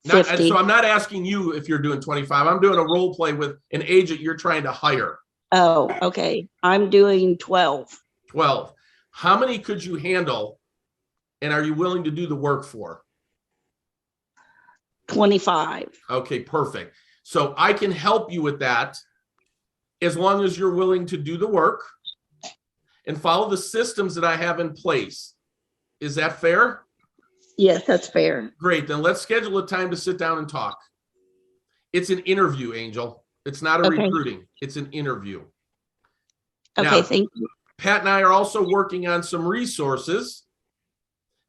50. So I'm not asking you if you're doing 25. I'm doing a role play with an agent you're trying to hire. Oh, okay. I'm doing 12. 12. How many could you handle and are you willing to do the work for? 25. Okay, perfect. So I can help you with that as long as you're willing to do the work and follow the systems that I have in place. Is that fair? Yes, that's fair. Great. Then let's schedule a time to sit down and talk. It's an interview, Angel. It's not a Okay. recruiting. It's an interview. Okay, Now, thank you. Pat and I are also working on some resources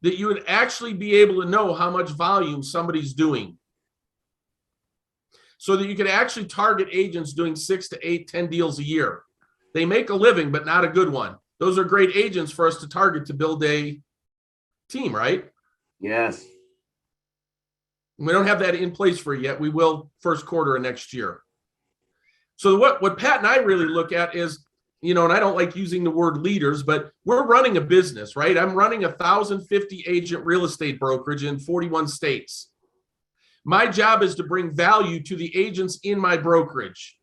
that you would actually be able to know how much volume somebody's doing. So that you could actually target agents doing 6 to 8, 10 deals a year. They make a living, but not a good one. Those are great agents for us to target to build a team, right? Yes. We don't have that in place for you yet. We will first quarter of next year. So what Pat and I really look at is, and I don't like using the word leaders, but we're running a business, right? I'm running 1,050 agent real estate brokerage in 41 states. My job is to bring value to the agents in my brokerage.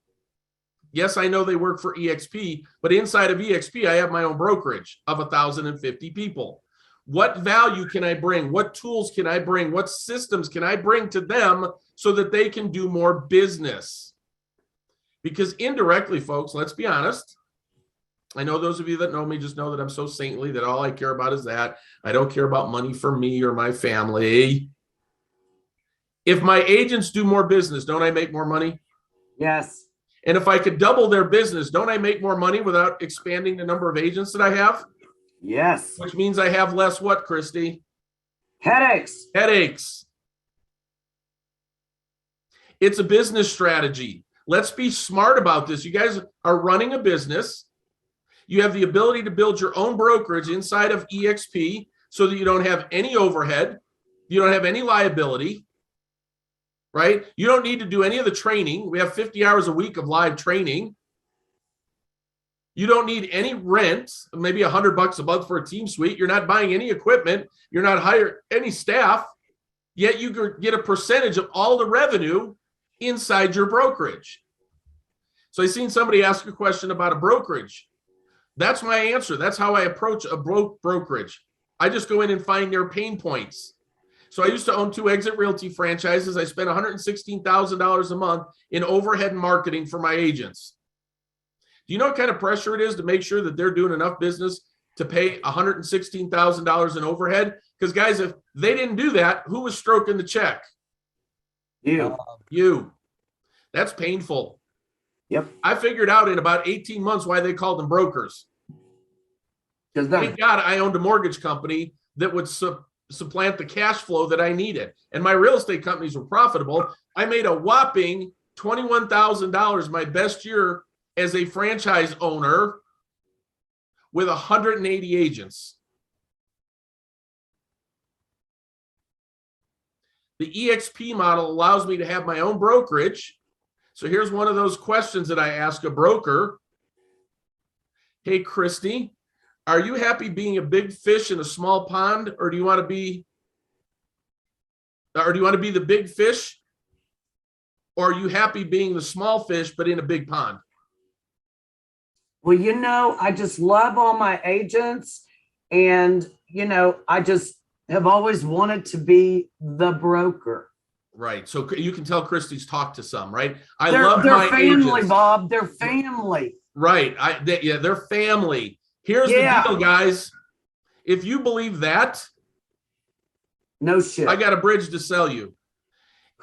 Yes, I know they work for EXP, but inside of EXP, I have my own brokerage of 1,050 people. What value can I bring? What tools can I bring? What systems can I bring to them so that they can do more business? Because indirectly, folks, let's be honest. I know those of you that know me just know that I'm so saintly that all I care about is that. I don't care about money for me or my family. If my agents do more business, don't I make more money? Yes. And if I could double their business, don't I make more money without expanding the number of agents that I have? Yes. Which means I have less what, Christy? Headaches. Headaches. It's a business strategy. Let's be smart about this. You guys are running a business. You have the ability to build your own brokerage inside of EXP so that you don't have any overhead. You don't have any liability, right? You don't need to do any of the training. We have 50 hours a week of live training. You don't need any rent, maybe $100 a month for a team suite. You're not buying any equipment. You're not hiring any staff, yet you get a percentage of all the revenue inside your brokerage. So I seen somebody ask a question about a brokerage. That's my answer. That's how I approach a brokerage. I just go in and find their pain points. So I used to own 2 exit realty franchises. I spent $116,000 a month in overhead and marketing for my agents. Do you know what kind of pressure it is to make sure that they're doing enough business to pay $116,000 in overhead? Because guys, if they didn't do that, who was stroking the check? You. That's painful. Yep. I figured out in about 18 months why they called them brokers. Thank God I owned a mortgage company that would supplant the cash flow that I needed. And my real estate companies were profitable. I made a whopping $21,000 my best year as a franchise owner with 180 agents. The EXP model allows me to have my own brokerage. So here's one of those questions that I ask a broker. Hey, Christy, are you happy being a big fish in a small pond, or do you want to be the big fish? Or are you happy being the small fish, but in a big pond? Well, I just love all my agents, and, I just have always wanted to be the broker. Right. So you can tell Christy's talked to some, right? They're family, agents. Bob. They're family. Right. They're family. Here's the deal, guys. If you believe that, no shit. I got a bridge to sell you.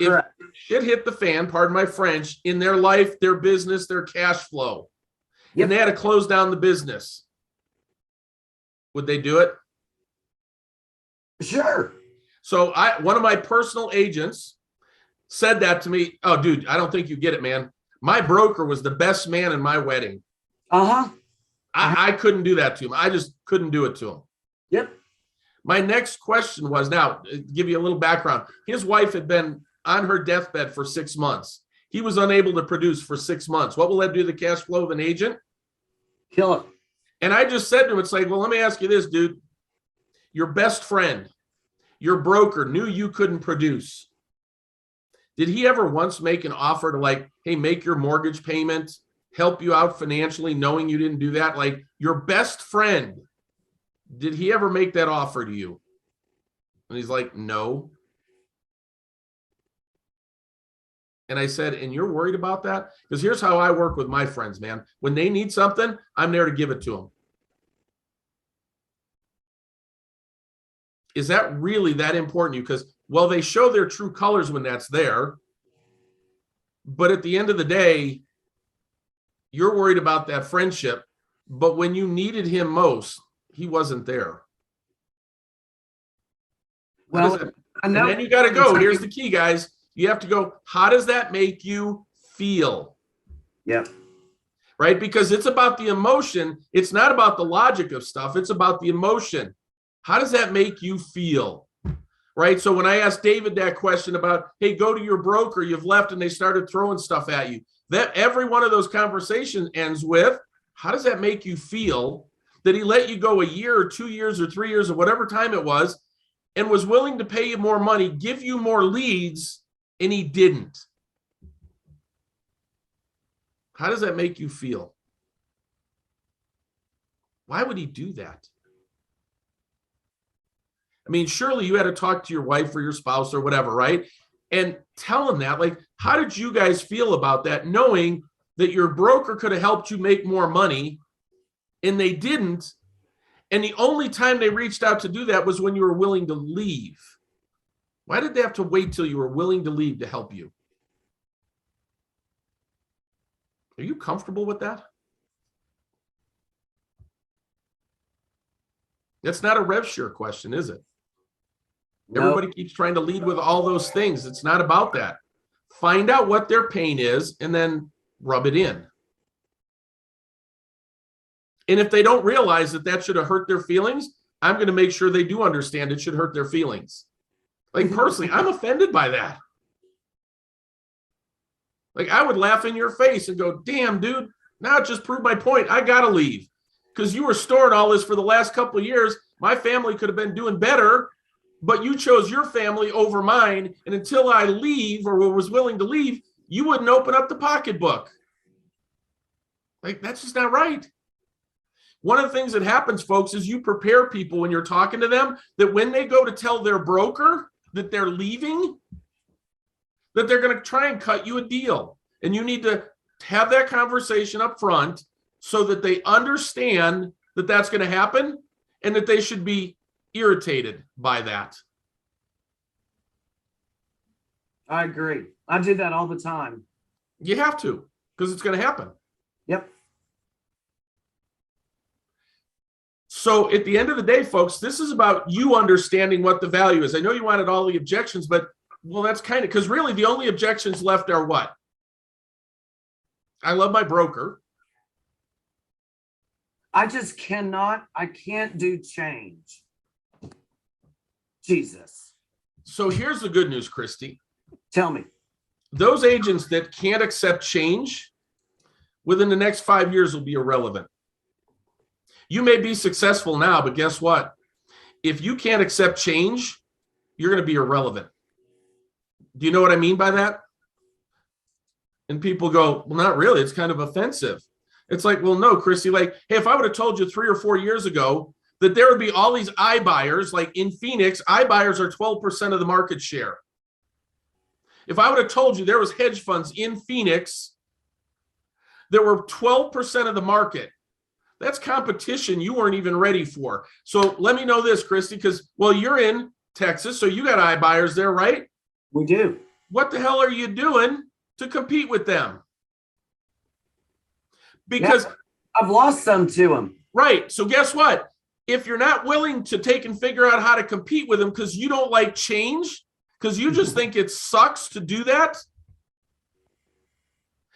Correct. If shit hit the fan, pardon my French, in their life, their business, their cash flow, and they had to close down the business, would they do it? Sure. So one of my personal agents said that to me. Oh, dude, I don't think you get it, man. My broker was the best man in my wedding. I couldn't do that to him. I just couldn't do it to him. Yep. My next question was, now, give you a little background. His wife had been on her deathbed for 6 months. He was unable to produce for 6 months. What will that do to the cash flow of an agent? Kill it. And I just said to him, it's like, well, let me ask you this, dude. Your best friend, your broker, knew you couldn't produce. Did he ever once make an offer to, like, hey, make your mortgage payment, help you out financially, knowing you didn't do that? Like, your best friend, did he ever make that offer to you? And he's like, no. And I said, and you're worried about that? Because here's how I work with my friends, man. When they need something, I'm there to give it to them. Is that really that important to you? Because, well, they show their true colors when that's there. But at the end of the day, you're worried about that friendship. But when you needed him most, he wasn't there. Well, and then you got to go. Here's the key, guys. You have to go, how does that make you feel? Yep. Right? Because it's about the emotion. It's not about the logic of stuff. It's about the emotion. How does that make you feel? Right? So when I asked David that question about, hey, go to your broker, you've left, and they started throwing stuff at you, that every one of those conversations ends with, how does that make you feel that he let you go a year or 2 years or 3 years or whatever time it was, and was willing to pay you more money, give you more leads, and he didn't? How does that make you feel? Why would he do that? I mean, surely you had to talk to your wife or your spouse or whatever, right? And tell them that. Like, how did you guys feel about that, knowing that your broker could have helped you make more money and they didn't? And the only time they reached out to do that was when you were willing to leave. Why did they have to wait till you were willing to leave to help you? Are you comfortable with that? That's not a RevShare question, is it? No. Everybody keeps trying to lead with all those things. It's not about that. Find out what their pain is and then rub it in. And if they don't realize that that should have hurt their feelings, I'm going to make sure they do understand it should hurt their feelings. Like, personally, I'm offended by that. Like, I would laugh in your face and go, damn, dude, now it just proved my point. I got to leave because you were storing all this for the last couple of years. My family could have been doing better, but you chose your family over mine. And until I leave or was willing to leave, you wouldn't open up the pocketbook. Like, that's just not right. One of the things that happens, folks, is you prepare people when you're talking to them that when they go to tell their broker that they're leaving, that they're going to try and cut you a deal. And you need to have that conversation up front so that they understand that that's going to happen and that they should be irritated by that. I agree. I do that all the time. You have to, because it's going to happen. Yep. So at the end of the day, folks, this is about you understanding what the value is. I know you wanted all the objections, but well, that's kind of, because really the only objections left are what? I love my broker. I just I can't do change. Jesus. So here's the good news, Christy. Tell me. Those agents that can't accept change within the next 5 years will be irrelevant. You may be successful now, but guess what? If you can't accept change, you're going to be irrelevant. Do you know what I mean by that? And people go, well, not really. It's kind of offensive. It's like, well, no, Christy, like, hey, if I would have told you 3 or 4 years ago that there would be all these iBuyers, like in Phoenix, iBuyers are 12% of the market share. If I would have told you there was hedge funds in Phoenix that were 12% of the market, that's competition you weren't even ready for. So let me know this, Christy, because, well, you're in Texas, so you got iBuyers there, right? We do. What the hell are you doing to compete with them? Because I've lost some to them. right. So guess what? If you're not willing to take and figure out how to compete with them because you don't like change, because you just think it sucks to do that,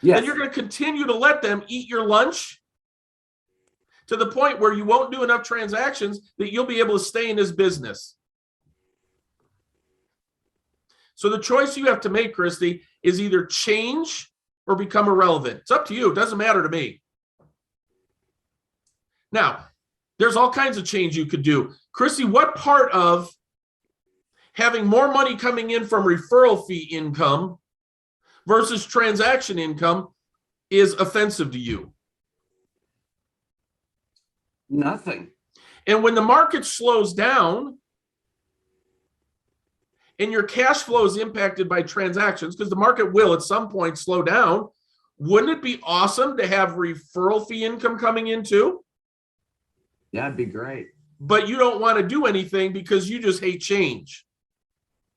yes, then you're going to continue to let them eat your lunch to the point where you won't do enough transactions that you'll be able to stay in this business. So the choice you have to make, Christy, is either change or become irrelevant. It's up to you. It doesn't matter to me. Now, there's all kinds of change you could do. Christy, what part of having more money coming in from referral fee income versus transaction income is offensive to you? Nothing. And when the market slows down and your cash flow is impacted by transactions, because the market will at some point slow down, wouldn't it be awesome to have referral fee income coming in too? That'd be great. But you don't want to do anything because you just hate change.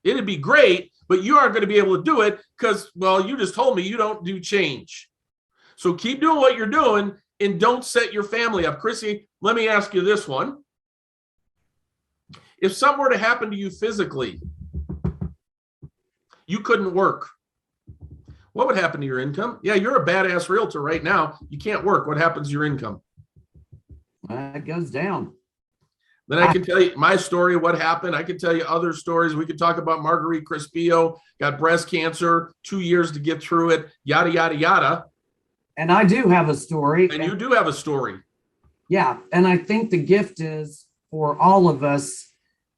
It'd be great, but you aren't going to be able to do it because, well, you just told me you don't do change. So keep doing what you're doing and don't set your family up. Chrissy, let me ask you this one. If something were to happen to you physically, you couldn't work, what would happen to your income? Yeah, you're a badass realtor right now. You can't work. What happens to your income? It goes down. Then I can tell you my story, what happened. I can tell you other stories. We could talk about Marguerite Crispillo, got breast cancer, 2 years to get through it, yada, yada, yada. And I do have a story. And you do have a story. Yeah. And I think the gift is for all of us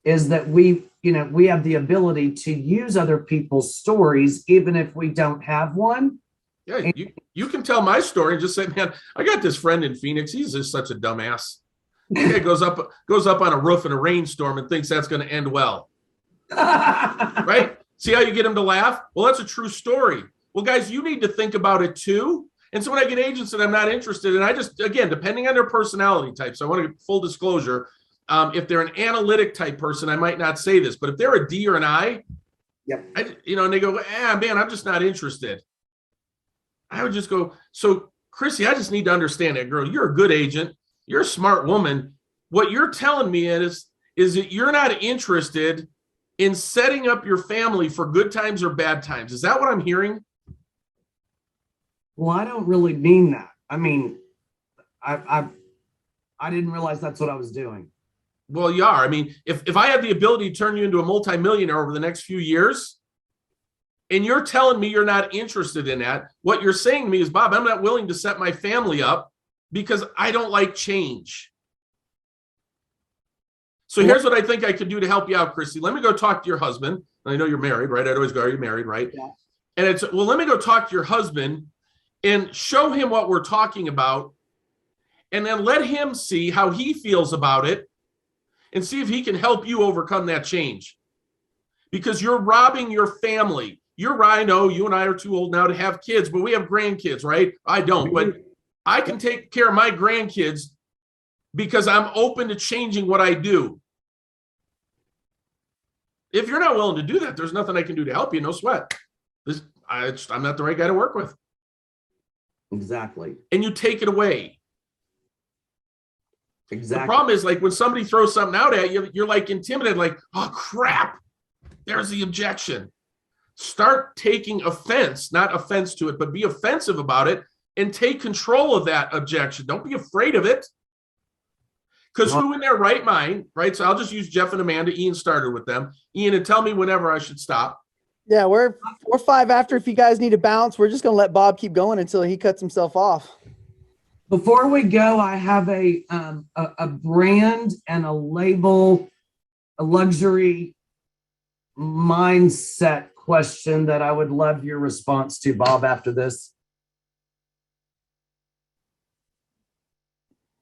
is that we have the ability to use other people's stories, even if we don't have one. Yeah, you can tell my story and just say, man, I got this friend in Phoenix. He's just such a dumbass. He goes up on a roof in a rainstorm and thinks that's going to end well. Right? See how you get him to laugh? Well, that's a true story. Well, guys, you need to think about it too. And so when I get agents that I'm not interested in, I just, again, depending on their personality type. So I want to get full disclosure. If they're an analytic type person, I might not say this, but if they're a D or an I, yep. And they go, man, I'm just not interested. I would just go, so Chrissy, I just need to understand that, girl. You're a good agent. You're a smart woman. What you're telling me is that you're not interested in setting up your family for good times or bad times. Is that what I'm hearing? Well, I don't really mean that. I mean, I didn't realize that's what I was doing. Well, you are. I mean, if I had the ability to turn you into a multimillionaire over the next few years, and you're telling me you're not interested in that, what you're saying to me is, Bob, I'm not willing to set my family up because I don't like change. So here's what I think I could do to help you out, Christy. Let me go talk to your husband. I know you're married, right? I'd always go, are you married, right? Yeah. And it's, well, let me go talk to your husband and show him what we're talking about, and then let him see how he feels about it and see if he can help you overcome that change. Because you're robbing your family. I know you and I are too old now to have kids, but we have grandkids, right? I don't, but I can take care of my grandkids because I'm open to changing what I do. If you're not willing to do that, there's nothing I can do to help you. No sweat. I'm not the right guy to work with. Exactly. And you take it away. Exactly. The problem is, like, when somebody throws something out at you, you're like intimidated, like, oh crap, there's the objection. Start taking offense, not offense to it, but be offensive about it and take control of that objection. Don't be afraid of it. Because who in their right mind, right? So I'll just use Jeff and Amanda. Ian started with them. Ian, and tell me whenever I should stop. Yeah, we're 5 after. If you guys need to bounce, we're just going to let Bob keep going until he cuts himself off. Before we go, I have a brand and a label, a luxury mindset question that I would love your response to, Bob, after this.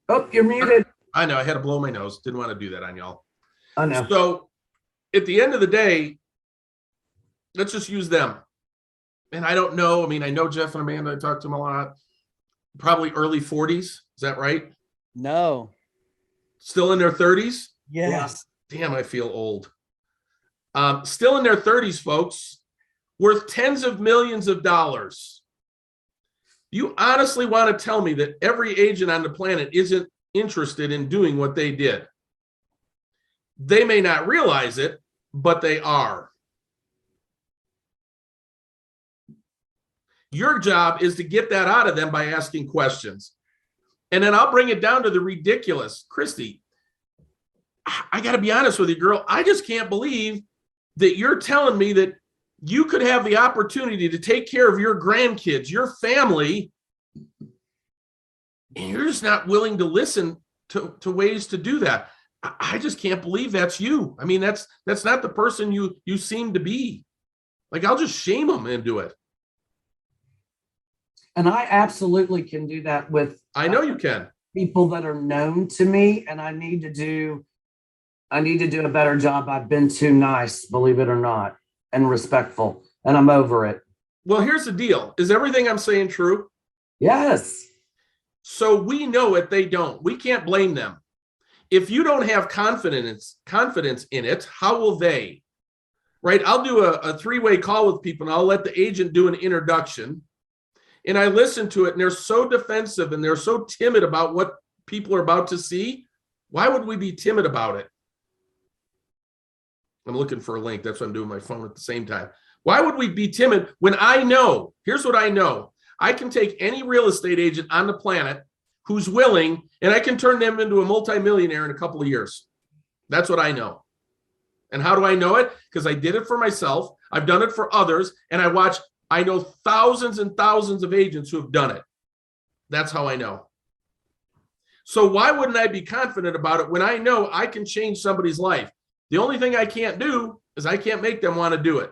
Oh, you're muted. I know, I had to blow my nose. Didn't want to do that on y'all. I know. So at the end of the day, let's just use them. And I don't know. I mean, I know Jeff and Amanda. I talked to them a lot. Probably early 40s. Is that right? No. Still in their 30s? Yes. Damn, I feel old. Still in their 30s, folks, worth tens of millions of dollars. You honestly want to tell me that every agent on the planet isn't interested in doing what they did? They may not realize it, but they are. Your job is to get that out of them by asking questions. And then I'll bring it down to the ridiculous. Christy, I got to be honest with you, girl. I just can't believe that you're telling me that you could have the opportunity to take care of your grandkids, your family, and you're just not willing to listen to ways to do that. I just can't believe that's you. I mean, that's not the person you seem to be. Like, I'll just shame them into it. And I absolutely can do that with. I know you can. People that are known to me, and I need to do a better job. I've been too nice, believe it or not, and respectful, and I'm over it. Well, here's the deal. Is everything I'm saying true? Yes. So we know it, they don't. We can't blame them. If you don't have confidence in it, how will they? Right? I'll do a three-way call with people, and I'll let the agent do an introduction. And I listen to it, and they're so defensive and they're so timid about what people are about to see. Why would we be timid about it? I'm looking for a link. That's what I'm doing my phone at the same time. Why would we be timid when I know? Here's what I know. I can take any real estate agent on the planet who's willing, and I can turn them into a multimillionaire in a couple of years. That's what I know. And how do I know it? Because I did it for myself. I've done it for others. And I know thousands and thousands of agents who have done it. That's how I know. So why wouldn't I be confident about it when I know I can change somebody's life? The only thing I can't do is I can't make them want to do it.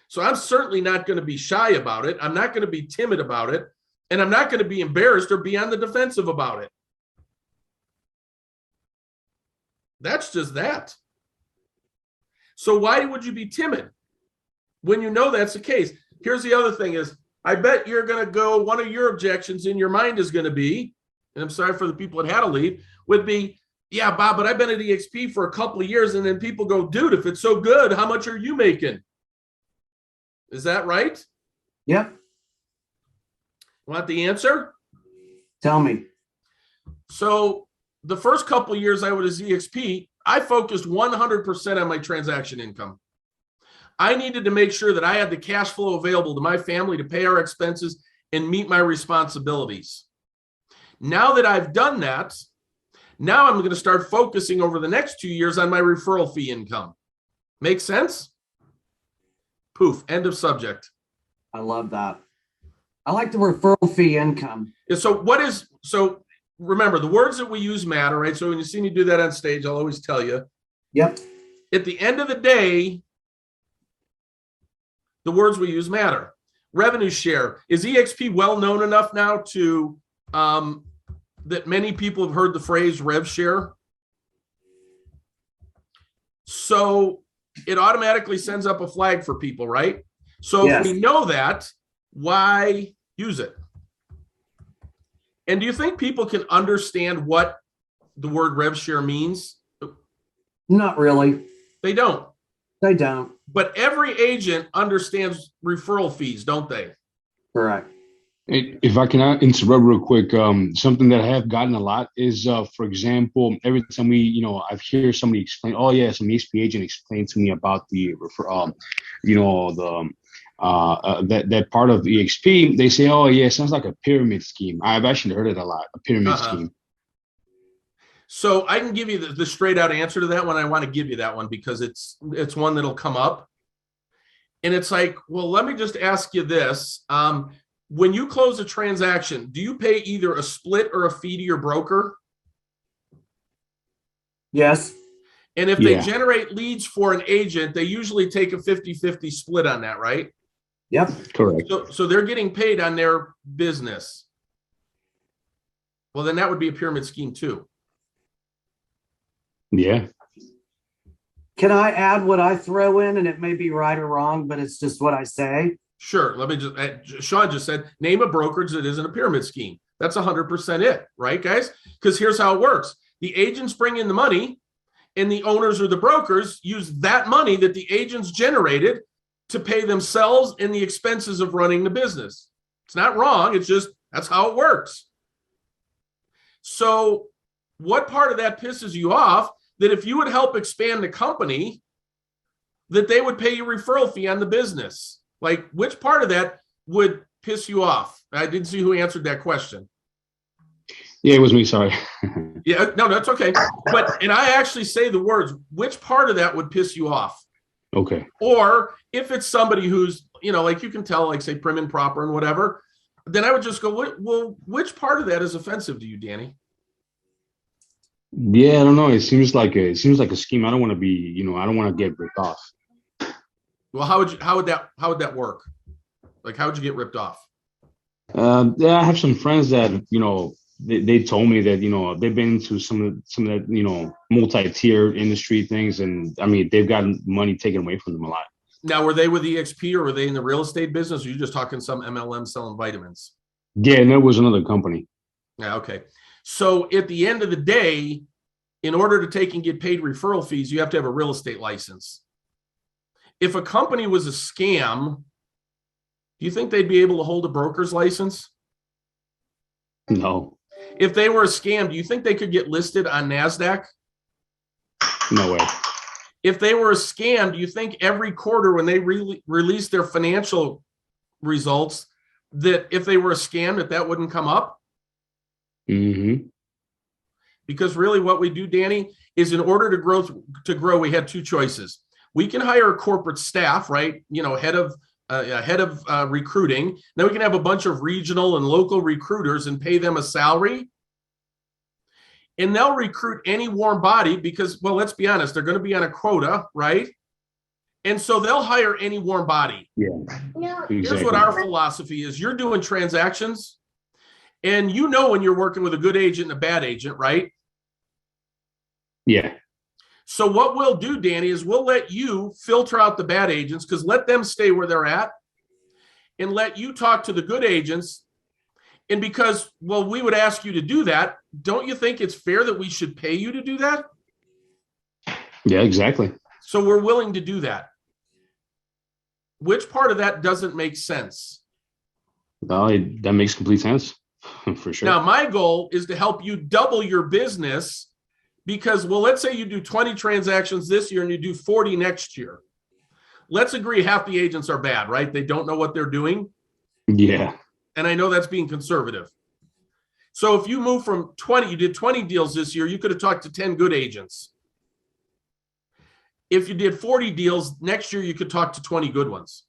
So I'm certainly not going to be shy about it. I'm not going to be timid about it. And I'm not going to be embarrassed or be on the defensive about it. That's just that. So why would you be timid when you know that's the case? Here's the other thing is, I bet you're going to go, one of your objections in your mind is going to be, and I'm sorry for the people that had to leave, would be, yeah, Bob, but I've been at EXP for a couple of years. And then people go, dude, if it's so good, how much are you making? Is that right? Yep. Want the answer? Tell me. So the first couple of years I was at EXP, I focused 100% on my transaction income. I needed to make sure that I had the cash flow available to my family to pay our expenses and meet my responsibilities. Now that I've done that, now I'm going to start focusing over the next 2 years on my referral fee income. Make sense? Poof, end of subject. I love that. I like the referral fee income. So remember, the words that we use matter, right? So when you see me do that on stage, I'll always tell you. Yep. At the end of the day, the words we use matter. Revenue share. Is EXP well known enough now to that many people have heard the phrase rev share? So it automatically sends up a flag for people, right? So Yes. if we know that, why use it? And do you think people can understand what the word rev share means? Not really. They don't. They don't. But every agent understands referral fees, don't they? Correct. If I can interrupt real quick, something that I have gotten a lot is, for example, every time I hear somebody explain, oh yeah, some EXP agent explained to me about the that part of EXP. They say, oh yeah, it sounds like a pyramid scheme. I've actually heard it a lot, a pyramid scheme. So I can give you the straight out answer to that one. I want to give you that one because it's one that'll come up. And it's like, well, let me just ask you this. When you close a transaction, do you pay either a split or a fee to your broker? Yes. And if they generate leads for an agent, they usually take a 50-50 split on that, right? Yep. Correct. So they're getting paid on their business. Well, then that would be a pyramid scheme too. Yeah. Can I add what I throw in? And it may be right or wrong, but it's just what I say. Sure. Let me Sean just said, name a brokerage that isn't a pyramid scheme. That's 100% it, right, guys? Because here's how it works. The agents bring in the money and the owners or the brokers use that money that the agents generated to pay themselves and the expenses of running the business. It's not wrong. It's just, that's how it works. So what part of that pisses you off that if you would help expand the company, that they would pay you referral fee on the business? Like, which part of that would piss you off? I didn't see who answered that question. Yeah, it was me. Sorry. Yeah, no, that's okay. And I actually say the words, which part of that would piss you off? Okay. Or if it's somebody who's, like you can tell, like say prim and proper and whatever, then I would just go, well, which part of that is offensive to you, Danny? Yeah, I don't know. It seems like a scheme. I don't want to be, I don't want to get ripped off. Well, how would that work? Like, how would you get ripped off? Yeah, I have some friends that, they told me that, they've been into some of that, multi-tier industry things. And I mean, they've gotten money taken away from them a lot. Now, were they with EXP or were they in the real estate business? Or are you just talking some MLM selling vitamins? Yeah, and there was another company. Yeah, okay. So at the end of the day, in order to take and get paid referral fees, you have to have a real estate license. If a company was a scam, do you think they'd be able to hold a broker's license? No. If they were a scam, do you think they could get listed on NASDAQ? No way. If they were a scam, do you think every quarter when they release their financial results, that if they were a scam, that wouldn't come up? Mm-hmm. Because really what we do, Danny, is in order to grow, we had two choices. We can hire a corporate staff, right? You know, head of recruiting. Then we can have a bunch of regional and local recruiters and pay them a salary. And they'll recruit any warm body because, well, let's be honest, they're going to be on a quota, right? And so they'll hire any warm body. Yeah. Here's Exactly. what our philosophy is. You're doing transactions and you know when you're working with a good agent and a bad agent, right? Yeah. So what we'll do, Danny, is we'll let you filter out the bad agents because let them stay where they're at and let you talk to the good agents. And because, well, we would ask you to do that, don't you think it's fair that we should pay you to do that? Yeah, exactly. So we're willing to do that. Which part of that doesn't make sense? No, that makes complete sense for sure. Now, my goal is to help you double your business because, well, let's say you do 20 transactions this year and you do 40 next year. Let's agree half the agents are bad, right? They don't know what they're doing. Yeah. And I know that's being conservative. So if you move from 20, you did 20 deals this year, you could have talked to 10 good agents. If you did 40 deals next year, you could talk to 20 good ones.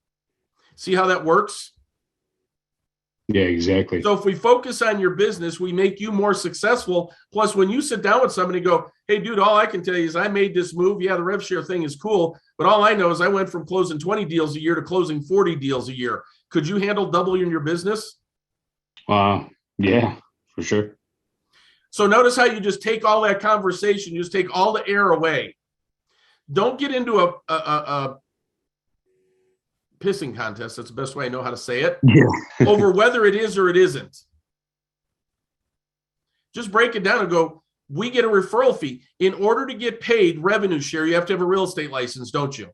See how that works? Yeah, exactly. So if we focus on your business, we make you more successful. Plus, when you sit down with somebody and go, hey, dude, all I can tell you is I made this move. Yeah, the rev share thing is cool. But all I know is I went from closing 20 deals a year to closing 40 deals a year. Could you handle doubling your business? Yeah, for sure. So notice how you just take all that conversation, you just take all the air away. Don't get into a pissing contest. That's the best way I know how to say it. Yeah. Over whether it is or it isn't. Just break it down and go, we get a referral fee. In order to get paid revenue share, you have to have a real estate license, don't you?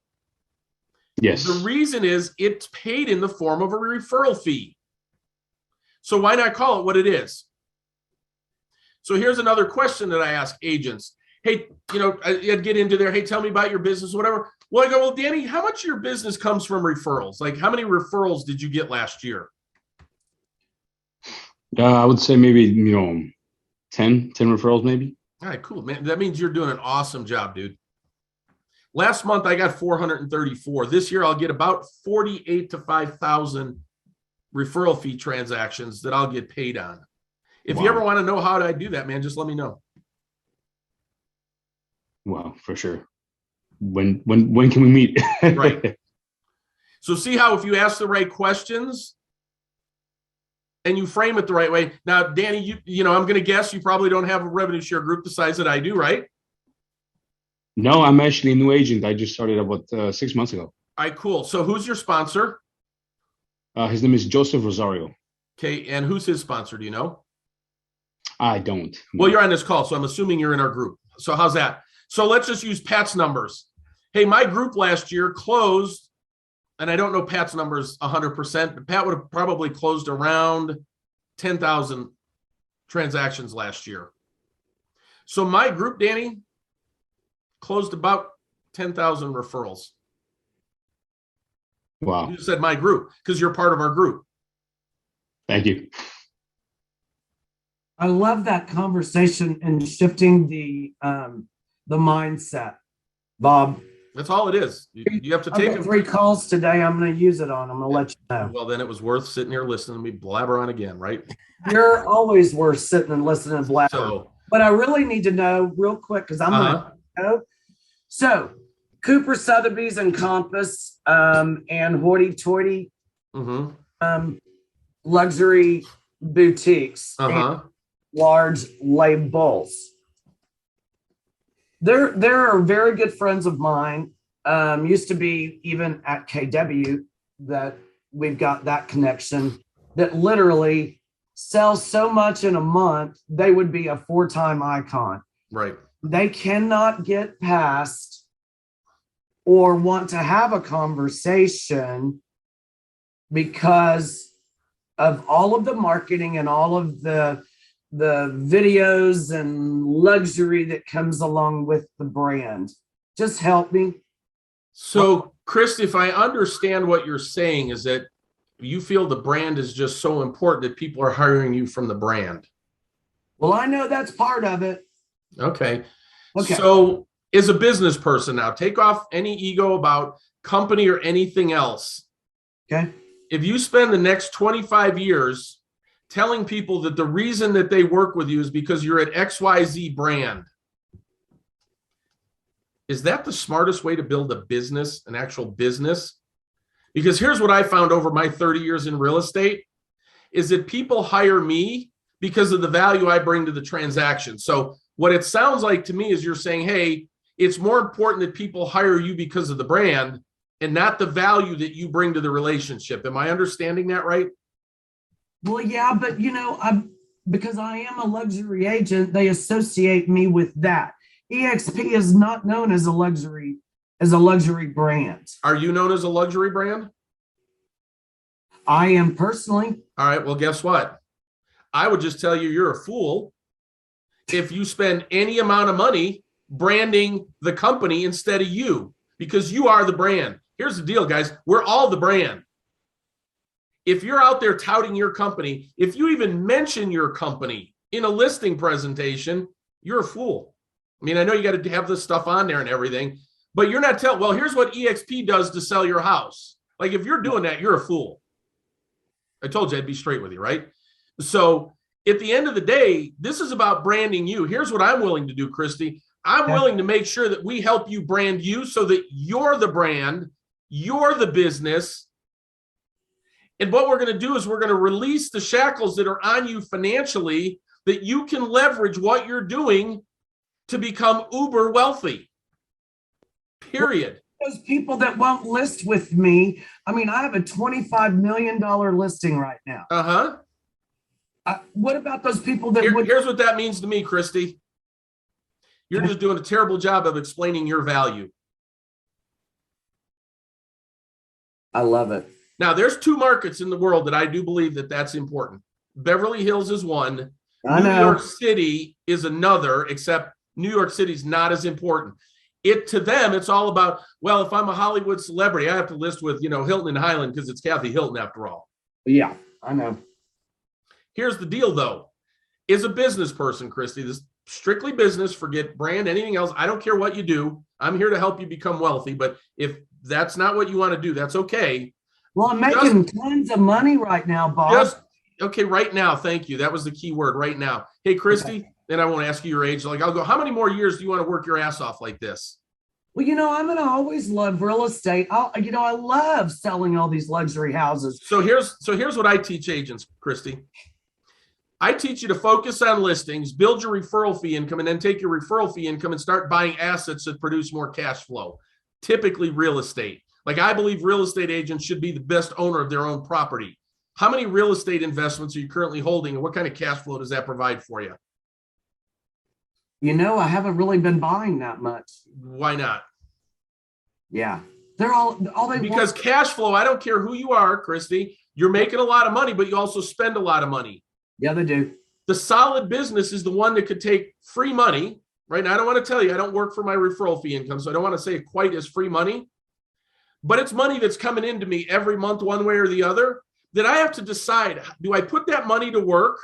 Yes. The reason is it's paid in the form of a referral fee. So why not call it what it is? So here's another question that I ask agents. Hey, you know, I'd get into there. Hey, tell me about your business, whatever. Well, I go, well, Danny, how much of your business comes from referrals? Like, how many referrals did you get last year? I would say maybe, 10 referrals, maybe. All right, cool, man. That means you're doing an awesome job, dude. Last month, I got 434. This year, I'll get about 48 to 5,000 referral fee transactions that I'll get paid on. If you ever want to know how I do that, man, just let me know. Wow, for sure. When can we meet? Right. So see how if you ask the right questions and you frame it the right way. Now, Danny, you know, I'm going to guess you probably don't have a revenue share group the size that I do, right? No, I'm actually a new agent. I just started about 6 months ago. All right, cool. So who's your sponsor? His name is Joseph Rosario. Okay, and who's his sponsor? Do you know? I don't. Well, you're on this call, so I'm assuming you're in our group. So how's that? So let's just use Pat's numbers. Hey, my group last year closed, and I don't know Pat's numbers 100%, but Pat would have probably closed around 10,000 transactions last year. So my group, Danny, closed about 10,000 referrals. Wow. You said my group because you're part of our group. Thank you. I love that conversation and shifting the mindset, Bob. That's all it is. You have to I've take got 3 calls today. I'm going to use it on. I'm going to let you know. Well, then it was worth sitting here listening to me blabber on again, right? You're always worth sitting and listening and blabber. So, But I really need to know real quick because I'm going to know. So Cooper Sotheby's and Compass and Hoity Toity luxury boutiques and large labels. There are very good friends of mine. Used to be even at KW that we've got that connection that literally sells so much in a month, they would be a 4-time icon. Right. They cannot get past or want to have a conversation because of all of the marketing and all of the videos and luxury that comes along with the brand. Just help me. So, Chris, if I understand what you're saying is that you feel the brand is just so important that people are hiring you from the brand. Well, I know that's part of it. Okay. Okay. So as a business person now, take off any ego about company or anything else. Okay. If you spend the next 25 years telling people that the reason that they work with you is because you're at XYZ brand, is that the smartest way to build a business, an actual business? Because here's what I found over my 30 years in real estate is that people hire me because of the value I bring to the transaction. So what it sounds like to me is you're saying, hey, it's more important that people hire you because of the brand and not the value that you bring to the relationship. Am I understanding that right? Well, yeah, but because I am a luxury agent, they associate me with that. EXP is not known as a luxury brand. Are you known as a luxury brand? I am personally. All right, well, guess what? I would just tell you you're a fool if you spend any amount of money branding the company instead of you, because you are the brand. Here's the deal, guys. We're all the brand. If you're out there touting your company, if you even mention your company in a listing presentation, you're a fool. I mean, I know you got to have this stuff on there and everything, but you're not telling, well, here's what EXP does to sell your house. Like if you're doing that, you're a fool. I told you I'd be straight with you, right? So at the end of the day, this is about branding you. Here's what I'm willing to do, Christy. I'm willing to make sure that we help you brand you so that you're the brand, you're the business. And what we're going to do is we're going to release the shackles that are on you financially that you can leverage what you're doing to become uber wealthy. Period. Those people that won't list with me. I mean, I have a $25 million listing right now. What about those people that Here's what that means to me, Christy. You're just doing a terrible job of explaining your value. I love it. Now, there's two markets in the world that I do believe that that's important. Beverly Hills is one. New York City is another, except New York City's not as important. To them, it's all about, well, if I'm a Hollywood celebrity, I have to list with, Hilton and Highland because it's Kathy Hilton after all. Yeah, I know. Here's the deal, though. As a business person, Christy, this strictly business, forget brand, anything else. I don't care what you do. I'm here to help you become wealthy. But if that's not what you want to do, that's okay. Well, I'm making tons of money right now, Bob. Okay, right now. Thank you. That was the key word, right now. Hey, Christy, then I won't ask you your age. I'll go, how many more years do you want to work your ass off like this? Well, I'm going to always love real estate. I love selling all these luxury houses. So here's what I teach agents, Christy. I teach you to focus on listings, build your referral fee income, and then take your referral fee income and start buying assets that produce more cash flow, typically real estate. Like I believe real estate agents should be the best owner of their own property. How many real estate investments are you currently holding, and what kind of cash flow does that provide for you? I haven't really been buying that much. Why not? Yeah. They're all they because want. Cash flow, I don't care who you are, Christy, you're making a lot of money, but you also spend a lot of money. Yeah, they do. The solid business is the one that could take free money, right? Now, I don't want to tell you, I don't work for my referral fee income, so I don't want to say it quite as free money, but it's money that's coming into me every month, one way or the other, that I have to decide, do I put that money to work,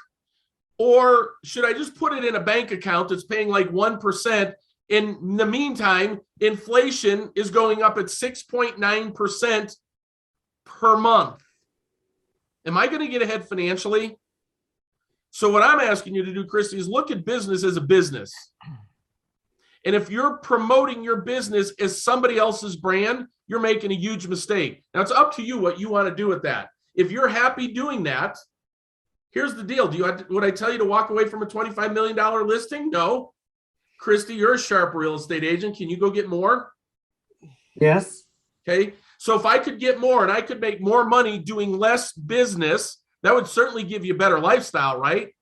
or should I just put it in a bank account that's paying like 1%? In the meantime, inflation is going up at 6.9% per month. Am I going to get ahead financially? So what I'm asking you to do, Christy, is look at business as a business. And if you're promoting your business as somebody else's brand, you're making a huge mistake. Now, it's up to you what you want to do with that. If you're happy doing that, here's the deal. Would I tell you to walk away from a $25 million listing? No. Christy, you're a sharp real estate agent. Can you go get more? Yes. Okay. So if I could get more and I could make more money doing less business, that would certainly give you a better lifestyle, right?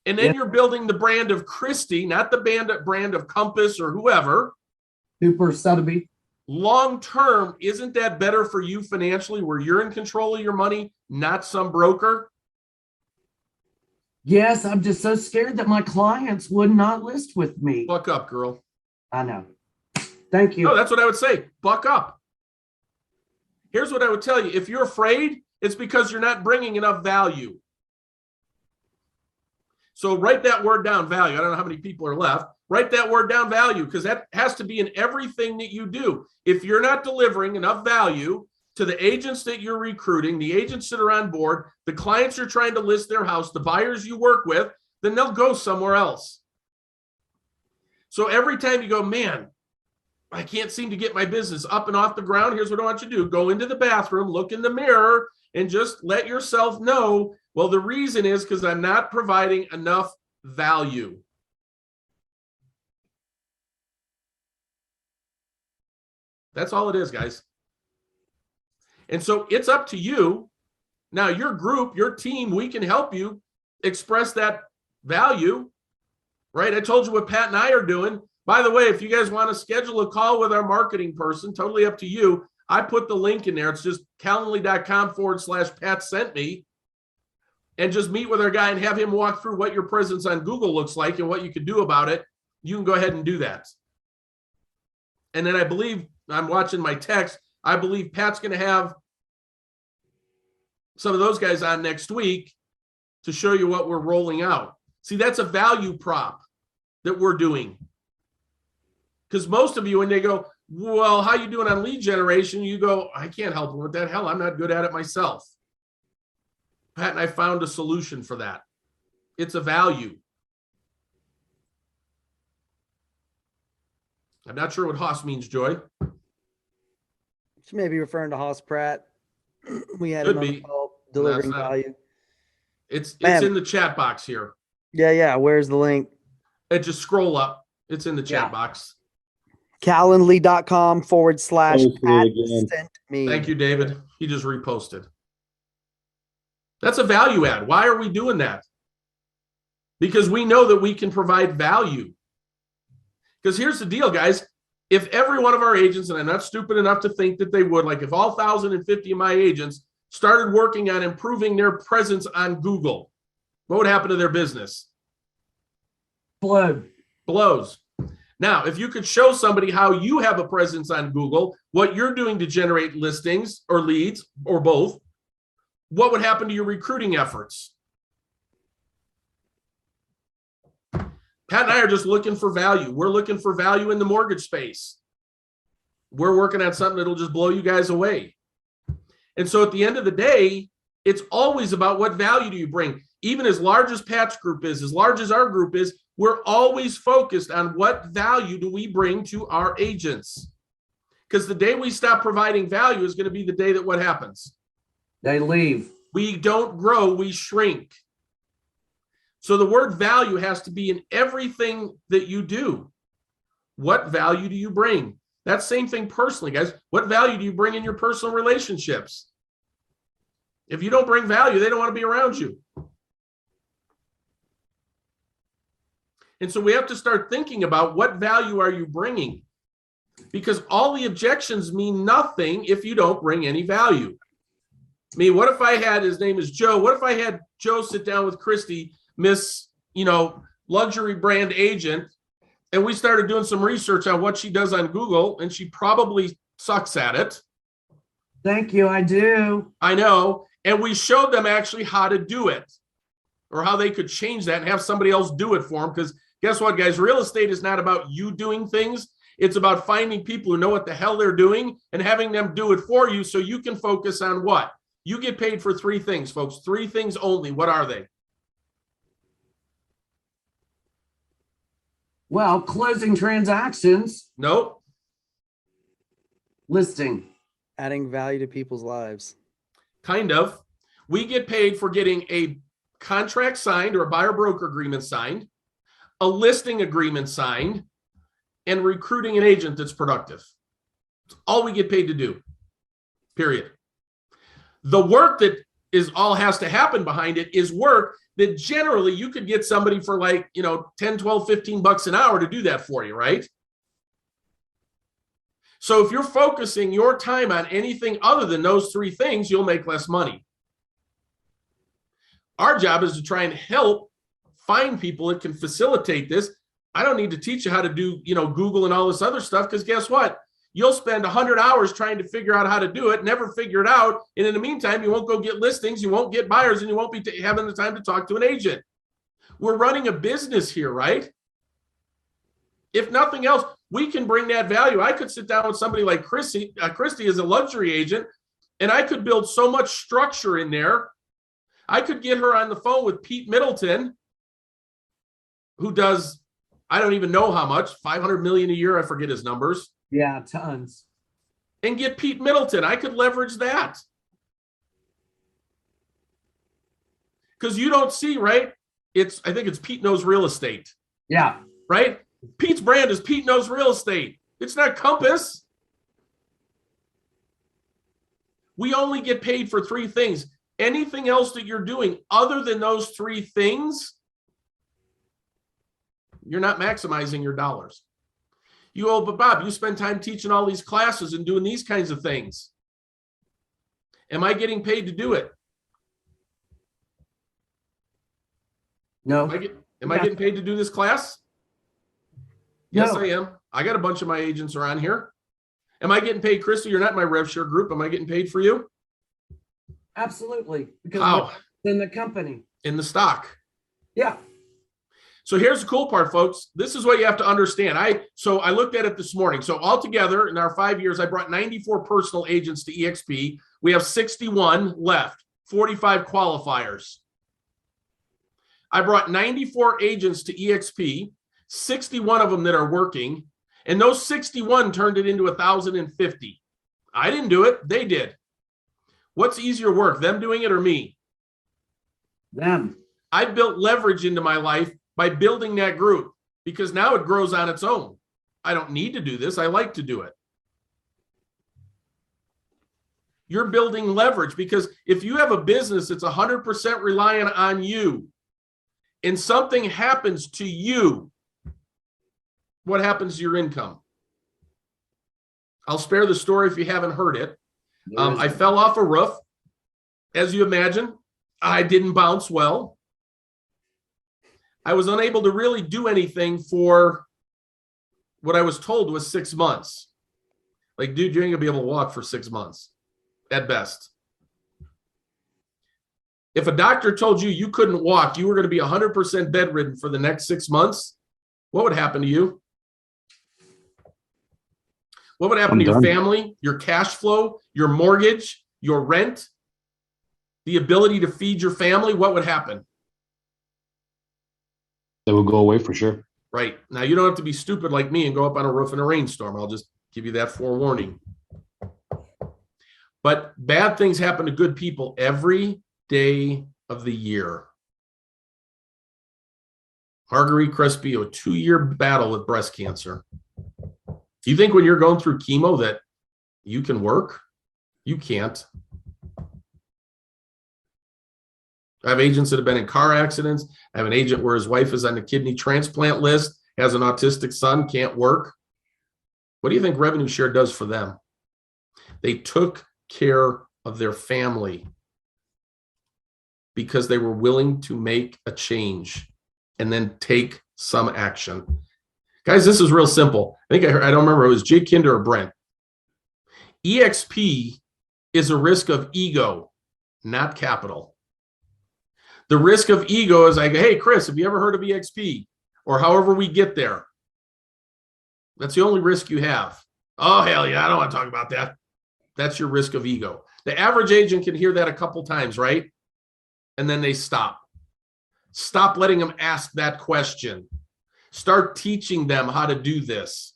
And then you're building the brand of Christy, not the brand of Compass or whoever. Super Sotheby. Long term, isn't that better for you financially where you're in control of your money, not some broker? Yes, I'm just so scared that my clients would not list with me. Buck up, girl. I know. Thank you. No, that's what I would say. Buck up. Here's what I would tell you. If you're afraid, it's because you're not bringing enough value. So write that word down, value. I don't know how many people are left. Write that word down, value, because that has to be in everything that you do. If you're not delivering enough value to the agents that you're recruiting, the agents that are on board, the clients you're trying to list their house, the buyers you work with, then they'll go somewhere else. So every time you go, man, I can't seem to get my business up and off the ground. Here's what I want you to do. Go into the bathroom, look in the mirror, and just let yourself know, well, the reason is because I'm not providing enough value. That's all it is, guys. And so it's up to you. Now, your group, your team, we can help you express that value, right? I told you what Pat and I are doing. By the way, if you guys want to schedule a call with our marketing person, totally up to you. I put the link in there. It's just calendly.com/Pat sent me. And just meet with our guy and have him walk through what your presence on Google looks like and what you can do about it. You can go ahead and do that. And then I believe, I'm watching my text, I believe Pat's going to have some of those guys on next week to show you what we're rolling out. See, that's a value prop that we're doing. Because most of you, when they go, well, how you doing on lead generation? You go, I can't help them with that. Hell, I'm not good at it myself. Pat and I found a solution for that. It's a value. I'm not sure what Haas means, Joy. She may be referring to Haas Pratt. We had Could him on be. the call delivering That's not- value. It's Man. in the chat box here. Yeah. Where's the link? Just scroll up. It's in the chat box. Calendly.com/Pat again. sent me. Thank you, David. He just reposted. That's a value add. Why are we doing that? Because we know that we can provide value. Because here's the deal, guys. If every one of our agents, and I'm not stupid enough to think that they would, like if all 1,050 of my agents started working on improving their presence on Google, what would happen to their business? Blows. Now, if you could show somebody how you have a presence on Google, what you're doing to generate listings or leads or both, what would happen to your recruiting efforts? Pat and I are just looking for value. We're looking for value in the mortgage space. We're working on something that'll just blow you guys away. And so at the end of the day, it's always about what value do you bring. Even as large as Pat's group is, as large as our group is, we're always focused on what value do we bring to our agents. Because the day we stop providing value is going to be the day that what happens? They leave. We don't grow, we shrink. So the word value has to be in everything that you do. What value do you bring? That same thing personally, guys. What value do you bring in your personal relationships? If you don't bring value, they don't want to be around you. And so we have to start thinking about what value are you bringing? Because all the objections mean nothing if you don't bring any value. I mean, what if I had, his name is Joe, what if I had Joe sit down with Christy, Miss, luxury brand agent, and we started doing some research on what she does on Google, and she probably sucks at it. Thank you, I do. I know. And we showed them actually how to do it or how they could change that and have somebody else do it for them. Because guess what, guys? Real estate is not about you doing things. It's about finding people who know what the hell they're doing and having them do it for you so you can focus on what? You get paid for three things, folks. Three things only. What are they? Well, closing transactions. Nope. Listing. Adding value to people's lives. Kind of. We get paid for getting a contract signed or a buyer broker agreement signed, a listing agreement signed, and recruiting an agent that's productive. It's all we get paid to do. Period. The work that is all has to happen behind it is work that generally you could get somebody for like, 10, 12, 15 bucks an hour to do that for you, right? So if you're focusing your time on anything other than those three things, you'll make less money. Our job is to try and help find people that can facilitate this. I don't need to teach you how to do, Google and all this other stuff, because guess what? You'll spend 100 hours trying to figure out how to do it, never figure it out. And in the meantime, you won't go get listings, you won't get buyers, and you won't be having the time to talk to an agent. We're running a business here, right? If nothing else, we can bring that value. I could sit down with somebody like Christy is a luxury agent, and I could build so much structure in there. I could get her on the phone with Pete Middleton, who does, I don't even know how much, 500 million a year. I forget his numbers. Yeah, tons. And get Pete Middleton. I could leverage that. Because you don't see, right? I think it's Pete Knows Real Estate. Yeah. Right? Pete's brand is Pete Knows Real Estate. It's not Compass. We only get paid for 3 things. Anything else that you're doing other than those 3 things, you're not maximizing your dollars. But Bob, you spend time teaching all these classes and doing these kinds of things. Am I getting paid to do it? No. Am I getting paid to do this class? Yes, No. I am. I got a bunch of my agents around here. Am I getting paid, Christy? You're not in my rev share group. Am I getting paid for you? Absolutely. Because How? we're in the company. In the stock. Yeah. So here's the cool part, folks. This is what you have to understand. I looked at it this morning. So altogether, in our 5 years, I brought 94 personal agents to EXP. We have 61 left, 45 qualifiers. I brought 94 agents to EXP, 61 of them that are working, and those 61 turned it into 1,050. I didn't do it. They did. What's easier work, them doing it or me? Them. I built leverage into my life by building that group, because now it grows on its own. I don't need to do this. I like to do it. You're building leverage, because if you have a business that's 100% reliant on you and something happens to you, what happens to your income? I'll spare the story if you haven't heard it. I fell off a roof. As you imagine, I didn't bounce well. I was unable to really do anything for what I was told was 6 months. Like, dude, you ain't gonna be able to walk for 6 months at best. If a doctor told you you couldn't walk, you were going to be 100% bedridden for the next 6 months, what would happen to you? What would happen to your family, your cash flow, your mortgage, your rent, the ability to feed your family? What would happen? That would go away for sure. Right. Now, you don't have to be stupid like me and go up on a roof in a rainstorm. I'll just give you that forewarning. But bad things happen to good people every day of the year. Marguerite Crespi, a 2-year battle with breast cancer. Do you think when you're going through chemo that you can work? You can't. I have agents that have been in car accidents. I have an agent where his wife is on the kidney transplant list, has an autistic son, can't work. What do you think revenue share does for them? They took care of their family because they were willing to make a change and then take some action. Guys, this is real simple. I don't remember, it was Jake Kinder or Brent. EXP is a risk of ego, not capital. The risk of ego is like, hey, Chris, have you ever heard of EXP? Or however we get there. That's the only risk you have. Oh, hell yeah, I don't want to talk about that. That's your risk of ego. The average agent can hear that a couple times, right? And then they stop. Stop letting them ask that question. Start teaching them how to do this.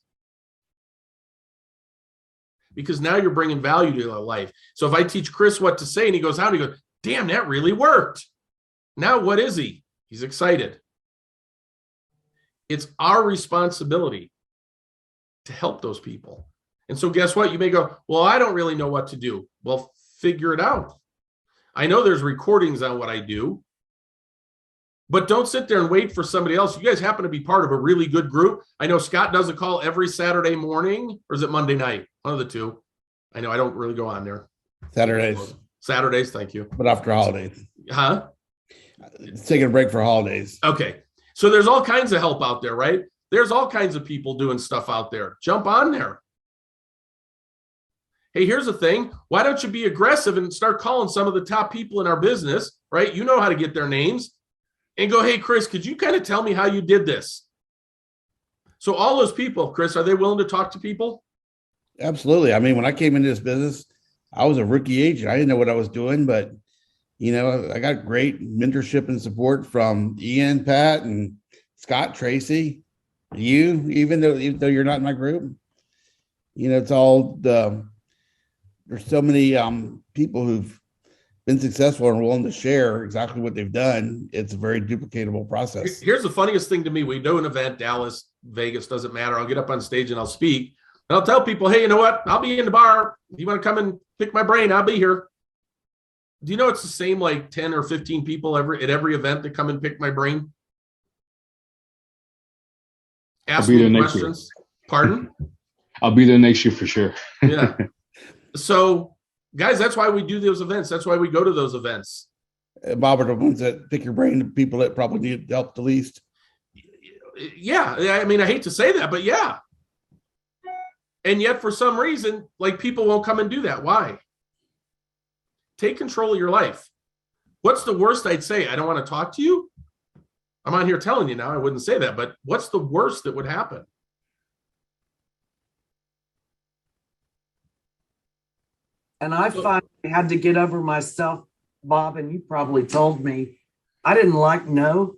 Because now you're bringing value to their life. So if I teach Chris what to say and he goes out and he goes, damn, that really worked. Now what is he? He's excited. It's our responsibility to help those people. And so guess what? You may go, well, I don't really know what to do. Well, figure it out. I know there's recordings on what I do, but don't sit there and wait for somebody else. You guys happen to be part of a really good group. I know Scott does a call every Saturday morning, or is it Monday night? One of the two. I know I don't really go on there. Saturdays, thank you. but after holidays. Huh? It's taking a break for holidays. Okay. So there's all kinds of help out there, right? There's all kinds of people doing stuff out there. Jump on there. Hey, here's the thing. Why don't you be aggressive and start calling some of the top people in our business, right? You know how to get their names. and go, hey, Chris, could you kind of tell me how you did this? So all those people, Chris, are they willing to talk to people? Absolutely. I mean, when I came into this business, I was a rookie agent. I didn't know what I was doing, but I got great mentorship and support from Ian, Pat, and Scott, Tracy, you, even though you're not in my group. It's all there's so many people who've been successful and willing to share exactly what they've done. It's a very duplicatable process. Here's the funniest thing to me. We do an event, Dallas, Vegas, doesn't matter. I'll get up on stage and I'll speak. And I'll tell people, hey, you know what? I'll be in the bar. If you want to come and pick my brain, I'll be here. Do you know it's the same like 10 or 15 people at every event that come and pick my brain? Ask me questions. Pardon? I'll be there next year for sure. Yeah. So, guys, that's why we do those events. That's why we go to those events. Bob, are the ones that pick your brain, the people that probably need help the least. Yeah. I mean, I hate to say that, but yeah. And yet, for some reason, like people won't come and do that. Why? Take control of your life. What's the worst I'd say? I don't want to talk to you. I'm on here telling you now, I wouldn't say that, but what's the worst that would happen? And I finally had to get over myself, Bob, and you probably told me I didn't like no.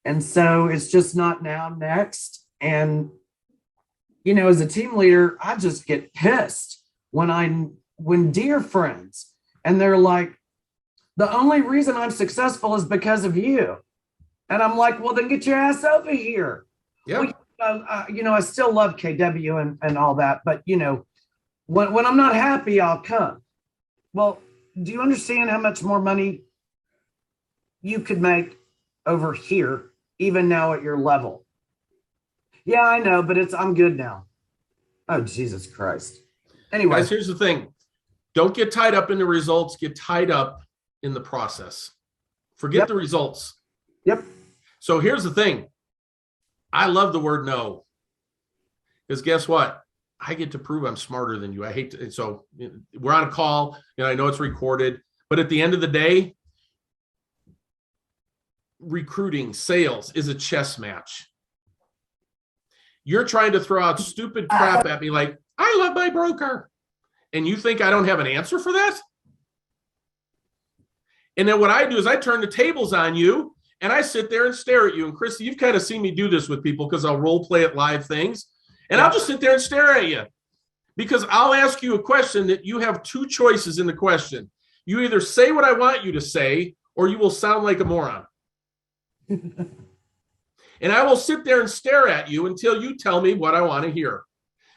And so it's just not now, next. And, as a team leader, I just get pissed when dear friends, and they're like, the only reason I'm successful is because of you. And I'm like, well, then get your ass over here. Yeah. Well, I still love KW and all that, but when I'm not happy, I'll come. Well, do you understand how much more money you could make over here, even now at your level? Yeah, I know, but I'm good now. Oh, Jesus Christ. Anyway. Guys, here's the thing. Don't get tied up in the results. Get tied up in the process. Forget the results. Yep. So here's the thing. I love the word no. Because guess what? I get to prove I'm smarter than you. I hate to. So we're on a call. I know it's recorded. But at the end of the day, recruiting, sales is a chess match. You're trying to throw out stupid crap at me like, I love my broker. And you think I don't have an answer for that? And then what I do is I turn the tables on you and I sit there and stare at you. And Christy, you've kind of seen me do this with people because I'll role play at live things. And I'll just sit there and stare at you because I'll ask you a question that you have two choices in the question. You either say what I want you to say or you will sound like a moron. And I will sit there and stare at you until you tell me what I want to hear.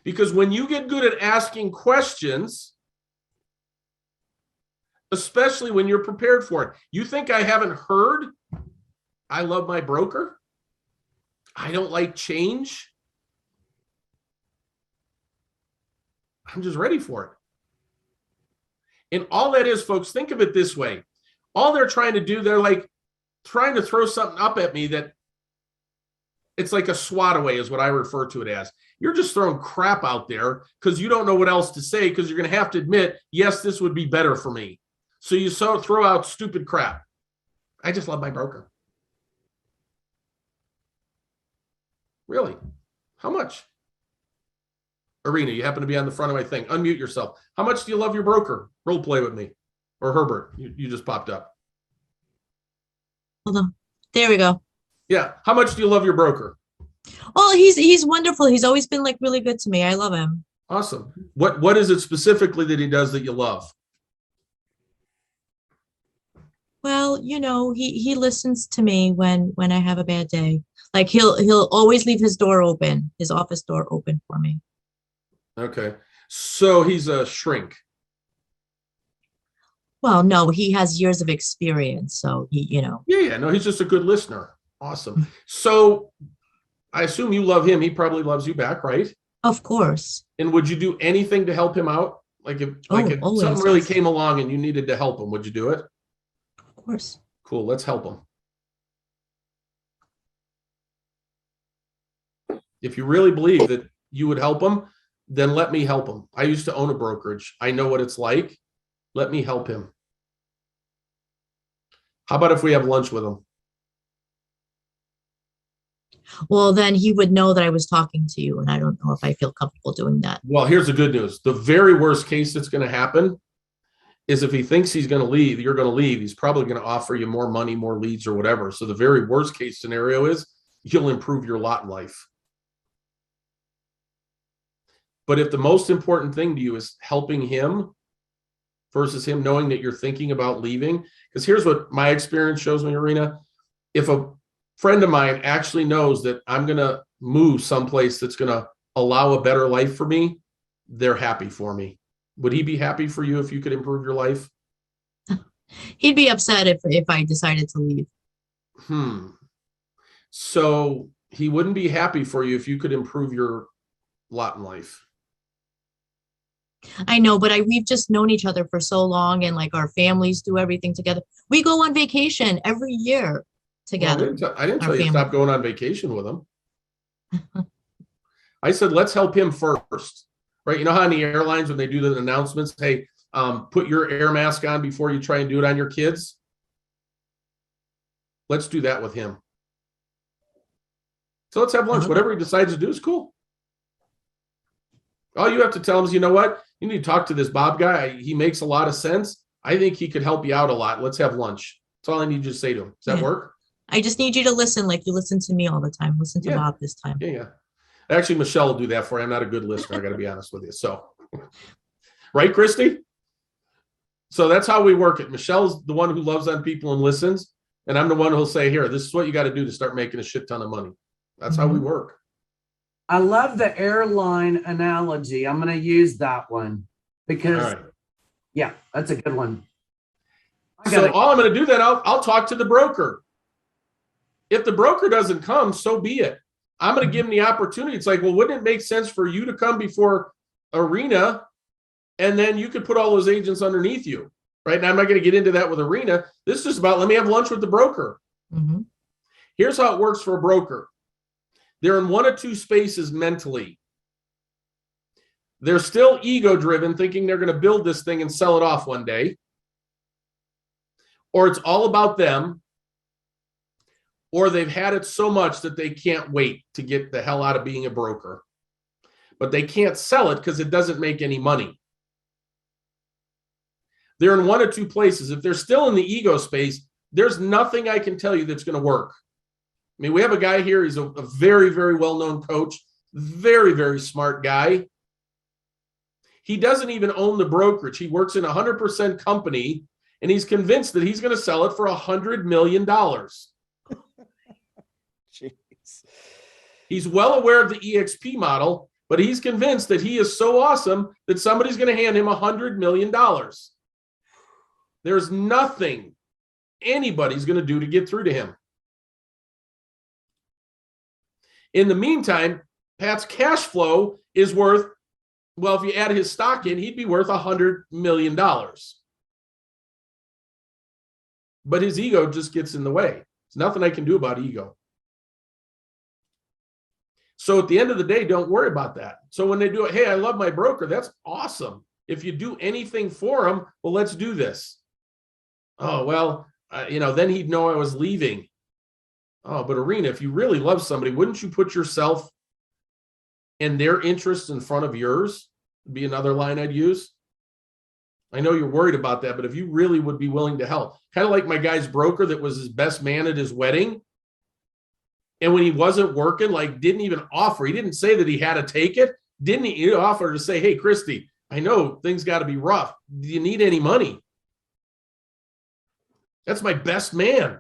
Because when you get good at asking questions, especially when you're prepared for it, you think I haven't heard, I love my broker. I don't like change. I'm just ready for it. And all that is, folks, think of it this way. All they're trying to do, they're like trying to throw something up at me that it's like a swat away is what I refer to it as. You're just throwing crap out there because you don't know what else to say because you're going to have to admit, yes, this would be better for me. So you throw out stupid crap. I just love my broker. Really? How much? Arena, you happen to be on the front of my thing. Unmute yourself. How much do you love your broker? Role play with me. Or Herbert, you just popped up. Hold on. There we go. Yeah. How much do you love your broker? Oh, he's wonderful. He's always been like really good to me. I love him. Awesome. What is it specifically that he does that you love? Well, he listens to me when I have a bad day. Like he'll always leave his door open, his office door open for me. Okay. So he's a shrink. Well, no, he has years of experience. So Yeah. No, he's just a good listener. Awesome. So I assume you love him. He probably loves you back, right? Of course. And would you do anything to help him out? Like if always, something really yes. came along and you needed to help him, would you do it? Of course. Cool. Let's help him. If you really believe that you would help him, then let me help him. I used to own a brokerage. I know what it's like. Let me help him. How about if we have lunch with him? Well, then he would know that I was talking to you, and I don't know if I feel comfortable doing that. Well, here's the good news. The very worst case that's going to happen is if he thinks he's going to leave, you're going to leave, he's probably going to offer you more money, more leads or whatever. So the very worst case scenario is you'll improve your lot in life. But if the most important thing to you is helping him versus him knowing that you're thinking about leaving, because here's what my experience shows me, Arena. If a friend of mine actually knows that I'm going to move someplace that's going to allow a better life for me, they're happy for me. Would he be happy for you if you could improve your life? He'd be upset if I decided to leave. So he wouldn't be happy for you if you could improve your lot in life. I know, but we've just known each other for so long, and like our families do everything together. We go on vacation every year together. Well, I didn't tell you to stop going on vacation with him. I said, let's help him first, right? You know how in the airlines, when they do the announcements, hey, put your air mask on before you try and do it on your kids. Let's do that with him. So let's have lunch. Whatever he decides to do is cool. All you have to tell him is, you know what? You need to talk to this Bob guy. He makes a lot of sense. I think he could help you out a lot. Let's have lunch. That's all I need you to say to him. Does that work? I just need you to listen like you listen to me all the time. Listen to Bob this time. Yeah. Actually, Michelle will do that for you. I'm not a good listener. I got to be honest with you. So, right, Christy? So that's how we work it. Michelle's the one who loves on people and listens. And I'm the one who'll say, here, this is what you got to do to start making a shit ton of money. That's how we work. I love the airline analogy. I'm going to use that one because, yeah, that's a good one. So all I'm going to do then, I'll talk to the broker. If the broker doesn't come, so be it. I'm going to give him the opportunity. It's like, well, wouldn't it make sense for you to come before Arena, and then you could put all those agents underneath you, right? And I'm not going to get into that with Arena. This is just about, let me have lunch with the broker. Here's how it works for a broker. They're in one of two spaces mentally. They're still ego-driven, thinking they're going to build this thing and sell it off one day. Or it's all about them. Or they've had it so much that they can't wait to get the hell out of being a broker. But they can't sell it because it doesn't make any money. They're in one of two places. If they're still in the ego space, there's nothing I can tell you that's going to work. I mean, we have a guy here. He's a very, very well-known coach, very, very smart guy. He doesn't even own the brokerage. He works in a 100% company, and he's convinced that he's going to sell it for $100 million. Jeez. He's well aware of the EXP model, but he's convinced that he is so awesome that somebody's going to hand him $100 million. There's nothing anybody's going to do to get through to him. In the meantime, Pat's cash flow is worth, well, if you add his stock in, he'd be worth $100 million. But his ego just gets in the way. There's nothing I can do about ego. So at the end of the day, don't worry about that. So when they do it, hey, I love my broker, that's awesome. If you do anything for him, well, let's do this. Oh, well, then he'd know I was leaving. Oh, but Arena, if you really love somebody, wouldn't you put yourself and their interests in front of yours? Would be another line I'd use. I know you're worried about that, but if you really would be willing to help, kind of like my guy's broker that was his best man at his wedding. And when he wasn't working, like didn't even offer, he didn't say that he had to take it. Didn't he offer to say, hey, Christy, I know things got to be rough. Do you need any money? That's my best man.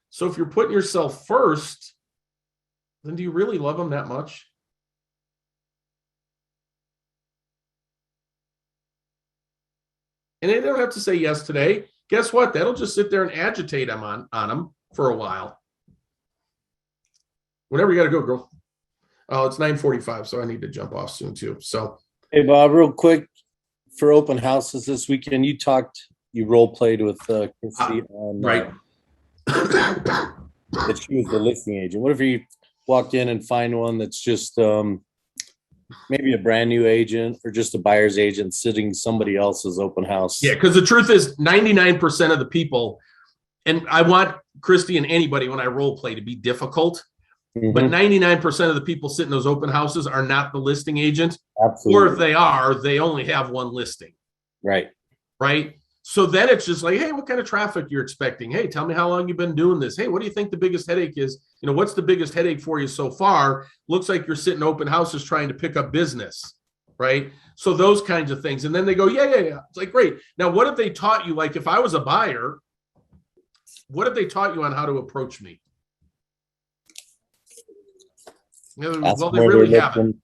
So if you're putting yourself first, then do you really love him that much? And they don't have to say yes today. Guess what? That'll just sit there and agitate him on him for a while. Whenever you got to go, girl. Oh, it's 9:45, so I need to jump off soon too. So, hey Bob, real quick for open houses this weekend, you role played with Christy on right. That she was the listing agent. What if you walked in and find one that's just maybe a brand new agent or just a buyer's agent sitting somebody else's open house? Yeah, because the truth is 99% of the people and I want Christy and anybody when I role play to be difficult, Mhm. but 99% of the people sitting in those open houses are not the listing agent. Absolutely. Or if they are, they only have one listing. Right. Right. So then it's just like, hey, what kind of traffic you're expecting? Hey, tell me how long you've been doing this. Hey, what do you think the biggest headache is? You know, what's the biggest headache for you so far? Looks like you're sitting open houses trying to pick up business. Right. So those kinds of things. And then they go, yeah. It's like, great. Now, what have they taught you? Like if I was a buyer, what have they taught you on how to approach me? Well, they really haven't.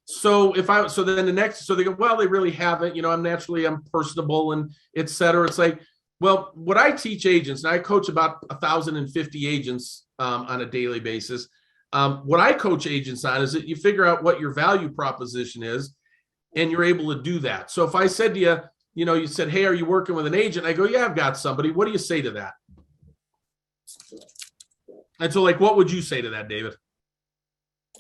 So then they go, well, they really haven't, I'm personable and et cetera. It's like, well, what I teach agents, and I coach about 1,050 agents on a daily basis. What I coach agents on is that you figure out what your value proposition is and you're able to do that. So if I said to you, you said, hey, are you working with an agent? I go, yeah, I've got somebody. What do you say to that? And so like, what would you say to that, David?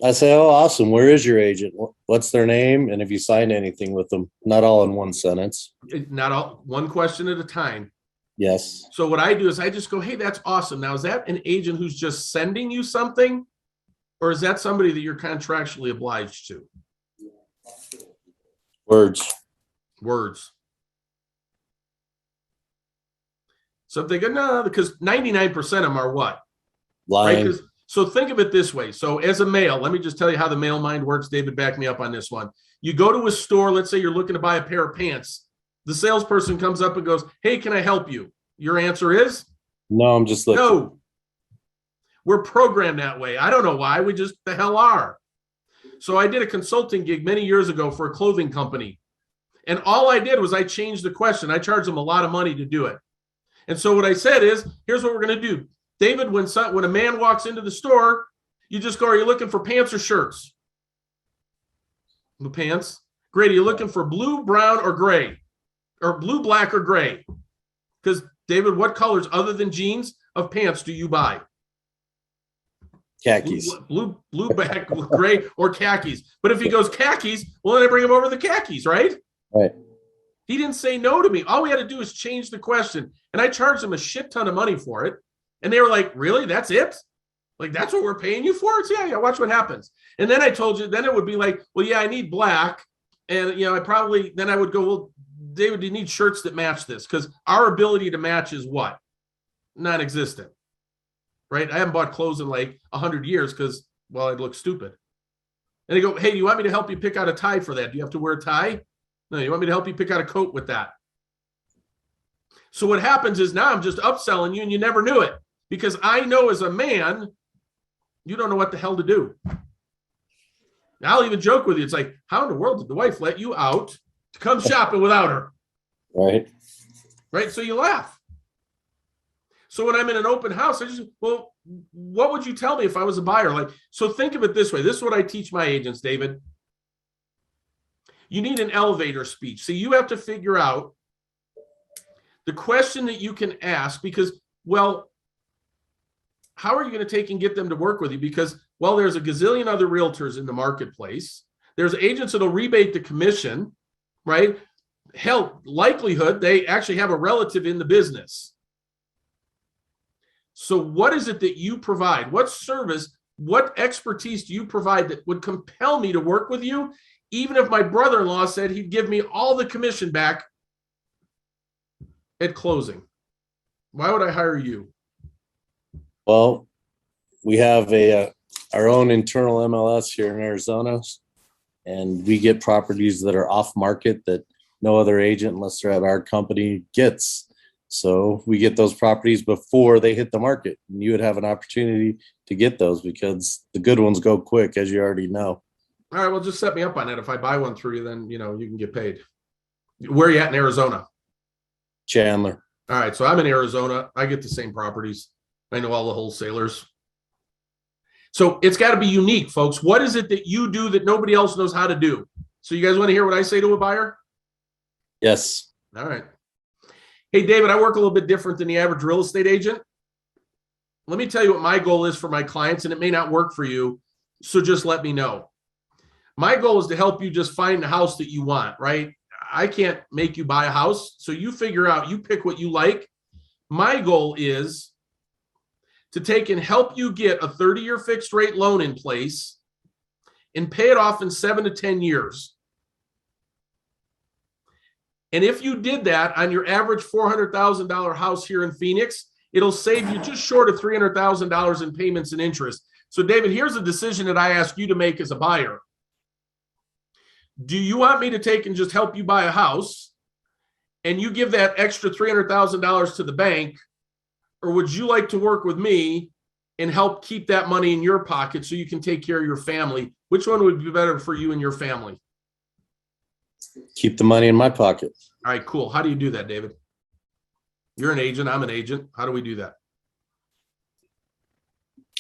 I say, oh, awesome. Where is your agent? What's their name? And have you signed anything with them? Not all in one sentence. Not all, one question at a time. Yes. So what I do is I just go, hey, that's awesome. Now, is that an agent who's just sending you something? Or is that somebody that you're contractually obliged to? Words. So if they go, no, because 99% of them are what? Lying. Right? So think of it this way. So as a male, let me just tell you how the male mind works. David, back me up on this one. You go to a store. Let's say you're looking to buy a pair of pants. The salesperson comes up and goes, hey, can I help you? Your answer is? No, I'm just looking. No. We're programmed that way. I don't know why. We just the hell are. So I did a consulting gig many years ago for a clothing company. And all I did was I changed the question. I charged them a lot of money to do it. And so what I said is, here's what we're going to do. David, when a man walks into the store, you just go, are you looking for pants or shirts? The pants. Great. Are you looking for blue, brown, or gray? Or blue, black, or gray? Because, David, what colors other than jeans of pants do you buy? Khakis. Blue, black, gray, or khakis. But if he goes khakis, well, then I bring him over the khakis, right? Right. He didn't say no to me. All we had to do is change the question. And I charged him a shit ton of money for it. And they were like, really? That's it? Like, that's what we're paying you for? It's yeah, watch what happens. And then I told you, then it would be like, well, yeah, I need black. And, then I would go, well, David, do you need shirts that match this? Because our ability to match is what? Non-existent, right? I haven't bought clothes in like 100 years because, well, I'd look stupid. And they go, hey, do you want me to help you pick out a tie for that? Do you have to wear a tie? No, you want me to help you pick out a coat with that? So what happens is now I'm just upselling you and you never knew it. Because I know as a man, you don't know what the hell to do. I'll even joke with you. It's like, how in the world did the wife let you out to come shopping without her? Right. Right. So you laugh. So when I'm in an open house, well, what would you tell me if I was a buyer? Like, so think of it this way. This is what I teach my agents, David. You need an elevator speech. So you have to figure out the question that you can ask because, well, how are you going to take and get them to work with you? Because, well, there's a gazillion other realtors in the marketplace. There's agents that'll rebate the commission, right? Hell, likelihood they actually have a relative in the business. So what is it that you provide? What service, what expertise do you provide that would compel me to work with you? Even if my brother-in-law said he'd give me all the commission back at closing. Why would I hire you? Well, we have our own internal MLS here in Arizona, and we get properties that are off market that no other agent, unless they're at our company, gets. So we get those properties before they hit the market. And you would have an opportunity to get those because the good ones go quick, as you already know. All right, well, just set me up on that. If I buy one through you, then, you can get paid. Where are you at in Arizona? Chandler. All right, so I'm in Arizona. I get the same properties. I know all the wholesalers. So it's got to be unique, folks. What is it that you do that nobody else knows how to do? So you guys want to hear what I say to a buyer? Yes. All right. Hey, David, I work a little bit different than the average real estate agent. Let me tell you what my goal is for my clients, and it may not work for you, so just let me know. My goal is to help you just find the house that you want, right? I can't make you buy a house, so you figure out, you pick what you like. My goal is to take and help you get a 30-year fixed rate loan in place and pay it off in 7 to 10 years. And if you did that on your average $400,000 house here in Phoenix, it'll save you just short of $300,000 in payments and interest. So David, here's a decision that I ask you to make as a buyer. Do you want me to take and just help you buy a house and you give that extra $300,000 to the bank? Or would you like to work with me and help keep that money in your pocket so you can take care of your family? Which one would be better for you and your family? Keep the money in my pocket. All right, cool. How do you do that, David? You're an agent. I'm an agent. How do we do that?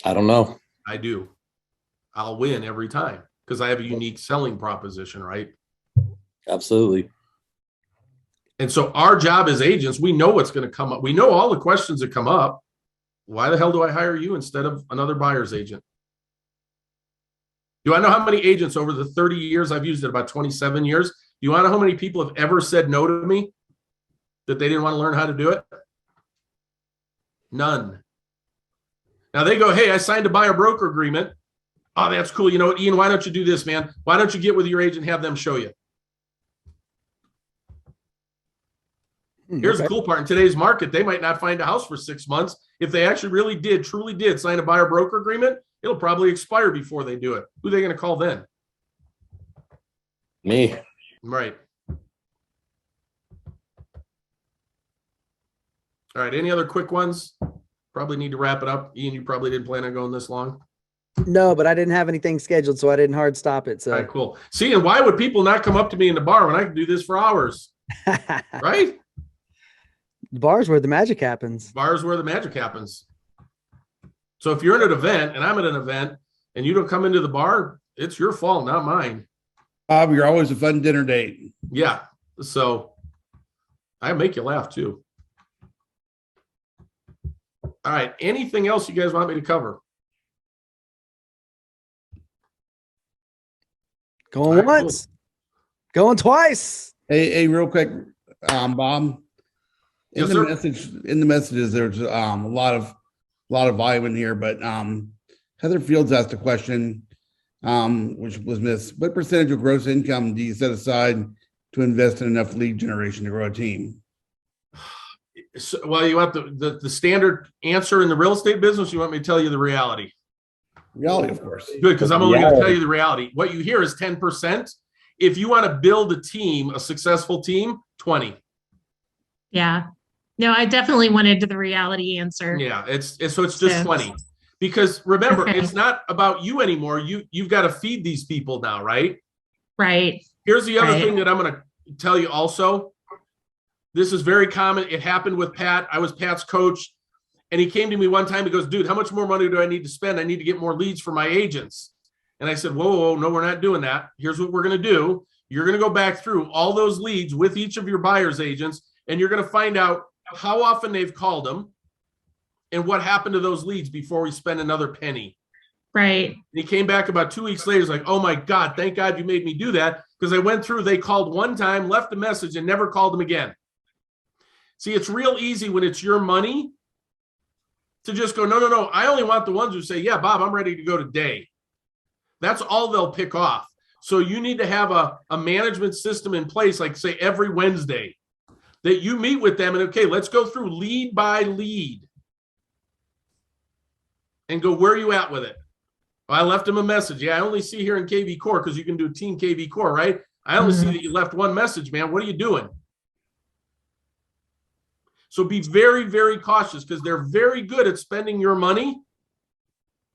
I don't know. I do. I'll win every time because I have a unique selling proposition, right? Absolutely. And so our job as agents, we know what's going to come up. We know all the questions that come up. Why the hell do I hire you instead of another buyer's agent? Do I know how many agents over the 30 years I've used it, about 27 years? Do you want to know how many people have ever said no to me that they didn't want to learn how to do it? None. Now they go, hey, I signed a buyer broker agreement. Oh, that's cool. You know what, Ian, why don't you do this, man? Why don't you get with your agent and have them show you? Here's the cool part. In today's market, they might not find a house for 6 months. If they actually really did, truly did sign a buyer broker agreement, it'll probably expire before they do it. Who are they going to call then? Me. Right. All right. Any other quick ones? Probably need to wrap it up. Ian, you probably didn't plan on going this long. No, but I didn't have anything scheduled, so I didn't hard stop it. So All right, cool. See, and why would people not come up to me in the bar when I can do this for hours? Right? Bars where the magic happens. Bars where the magic happens. So if you're at an event and I'm at an event and you don't come into the bar, it's your fault, not mine. Bob, you're always a fun dinner date. Yeah. So I make you laugh too. All right. Anything else you guys want me to cover? Going once, going twice. Hey, real quick, Bob. In Yes, the sir. messages, there's a lot of volume in here, but Heather Fields asked a question, which was missed. What percentage of gross income do you set aside to invest in enough lead generation to grow a team? So, well, you want the standard answer in the real estate business? You want me to tell you the reality? Reality, of course. Good, because I'm only going to tell you the reality. What you hear is 10%. If you want to build a team, a successful team, 20. Yeah. No, I definitely wanted the reality answer. Yeah, it's just 20. Because remember, Okay. it's not about you anymore. You've got to feed these people now, right? Right. Here's the other Right. thing that I'm going to tell you also. This is very common. It happened with Pat. I was Pat's coach. And he came to me one time. He goes, dude, how much more money do I need to spend? I need to get more leads for my agents. And I said, whoa, no, we're not doing that. Here's what we're going to do. You're going to go back through all those leads with each of your buyer's agents, and you're going to find out how often they've called them and what happened to those leads before we spend another penny. Right. And he came back about 2 weeks later. He's like, oh my God, thank God you made me do that. Because I went through, they called one time, left a message, and never called them again. See, it's real easy when it's your money to just go, no. I only want the ones who say, yeah, Bob, I'm ready to go today. That's all they'll pick off. So you need to have a management system in place, like say every Wednesday, that you meet with them and, okay, let's go through lead by lead and go, where are you at with it? Well, I left him a message. Yeah, I only see here in KV Core, because you can do Team KV Core, right? I only see that you left one message, man. What are you doing? So be very, very cautious, because they're very good at spending your money,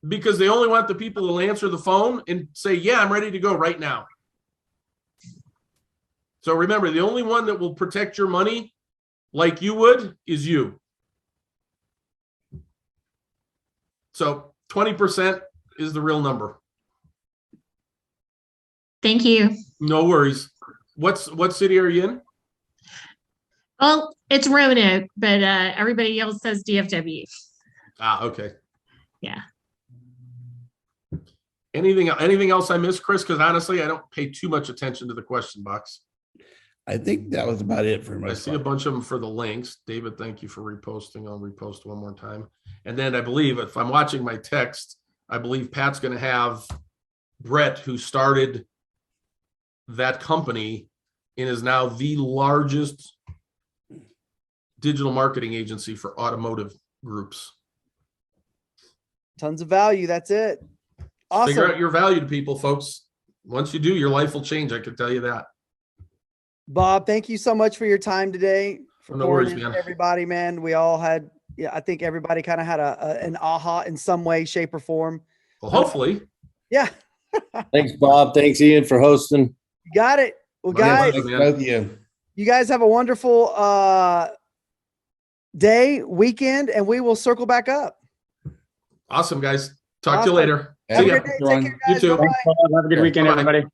because they only want the people who will answer the phone and say, yeah, I'm ready to go right now. So remember, the only one that will protect your money like you would is you. So 20% is the real number. Thank you. No worries. What city are you in? Well, it's Roanoke, but everybody else says DFW. Ah, okay. Yeah. Anything else I missed, Chris? Because honestly, I don't pay too much attention to the question box. I think that was about it for I my. see a bunch of them for the links. David, thank you for reposting. I'll repost one more time. And then I believe if I'm watching my text, I believe Pat's going to have Brett, who started that company and is now the largest digital marketing agency for automotive groups. Tons of value. That's it. Awesome. Figure out your value to people, folks. Once you do, your life will change. I can tell you that. Bob, thank you so much for your time today. For No pouring worries, into man. everybody, man. We all had, yeah, I think everybody kind of had an aha in some way, shape, or form. Well, hopefully. Yeah. Thanks, Bob. Thanks, Ian, for hosting. You got it. Well, My guys, pleasure, man. Both of you. you guys have a wonderful day, weekend, and we will circle back up. Awesome, guys. Talk to Awesome. you later. Have See a ya. good day. Take care, You guys. too. Bye-bye. Have a good weekend, Bye-bye. everybody.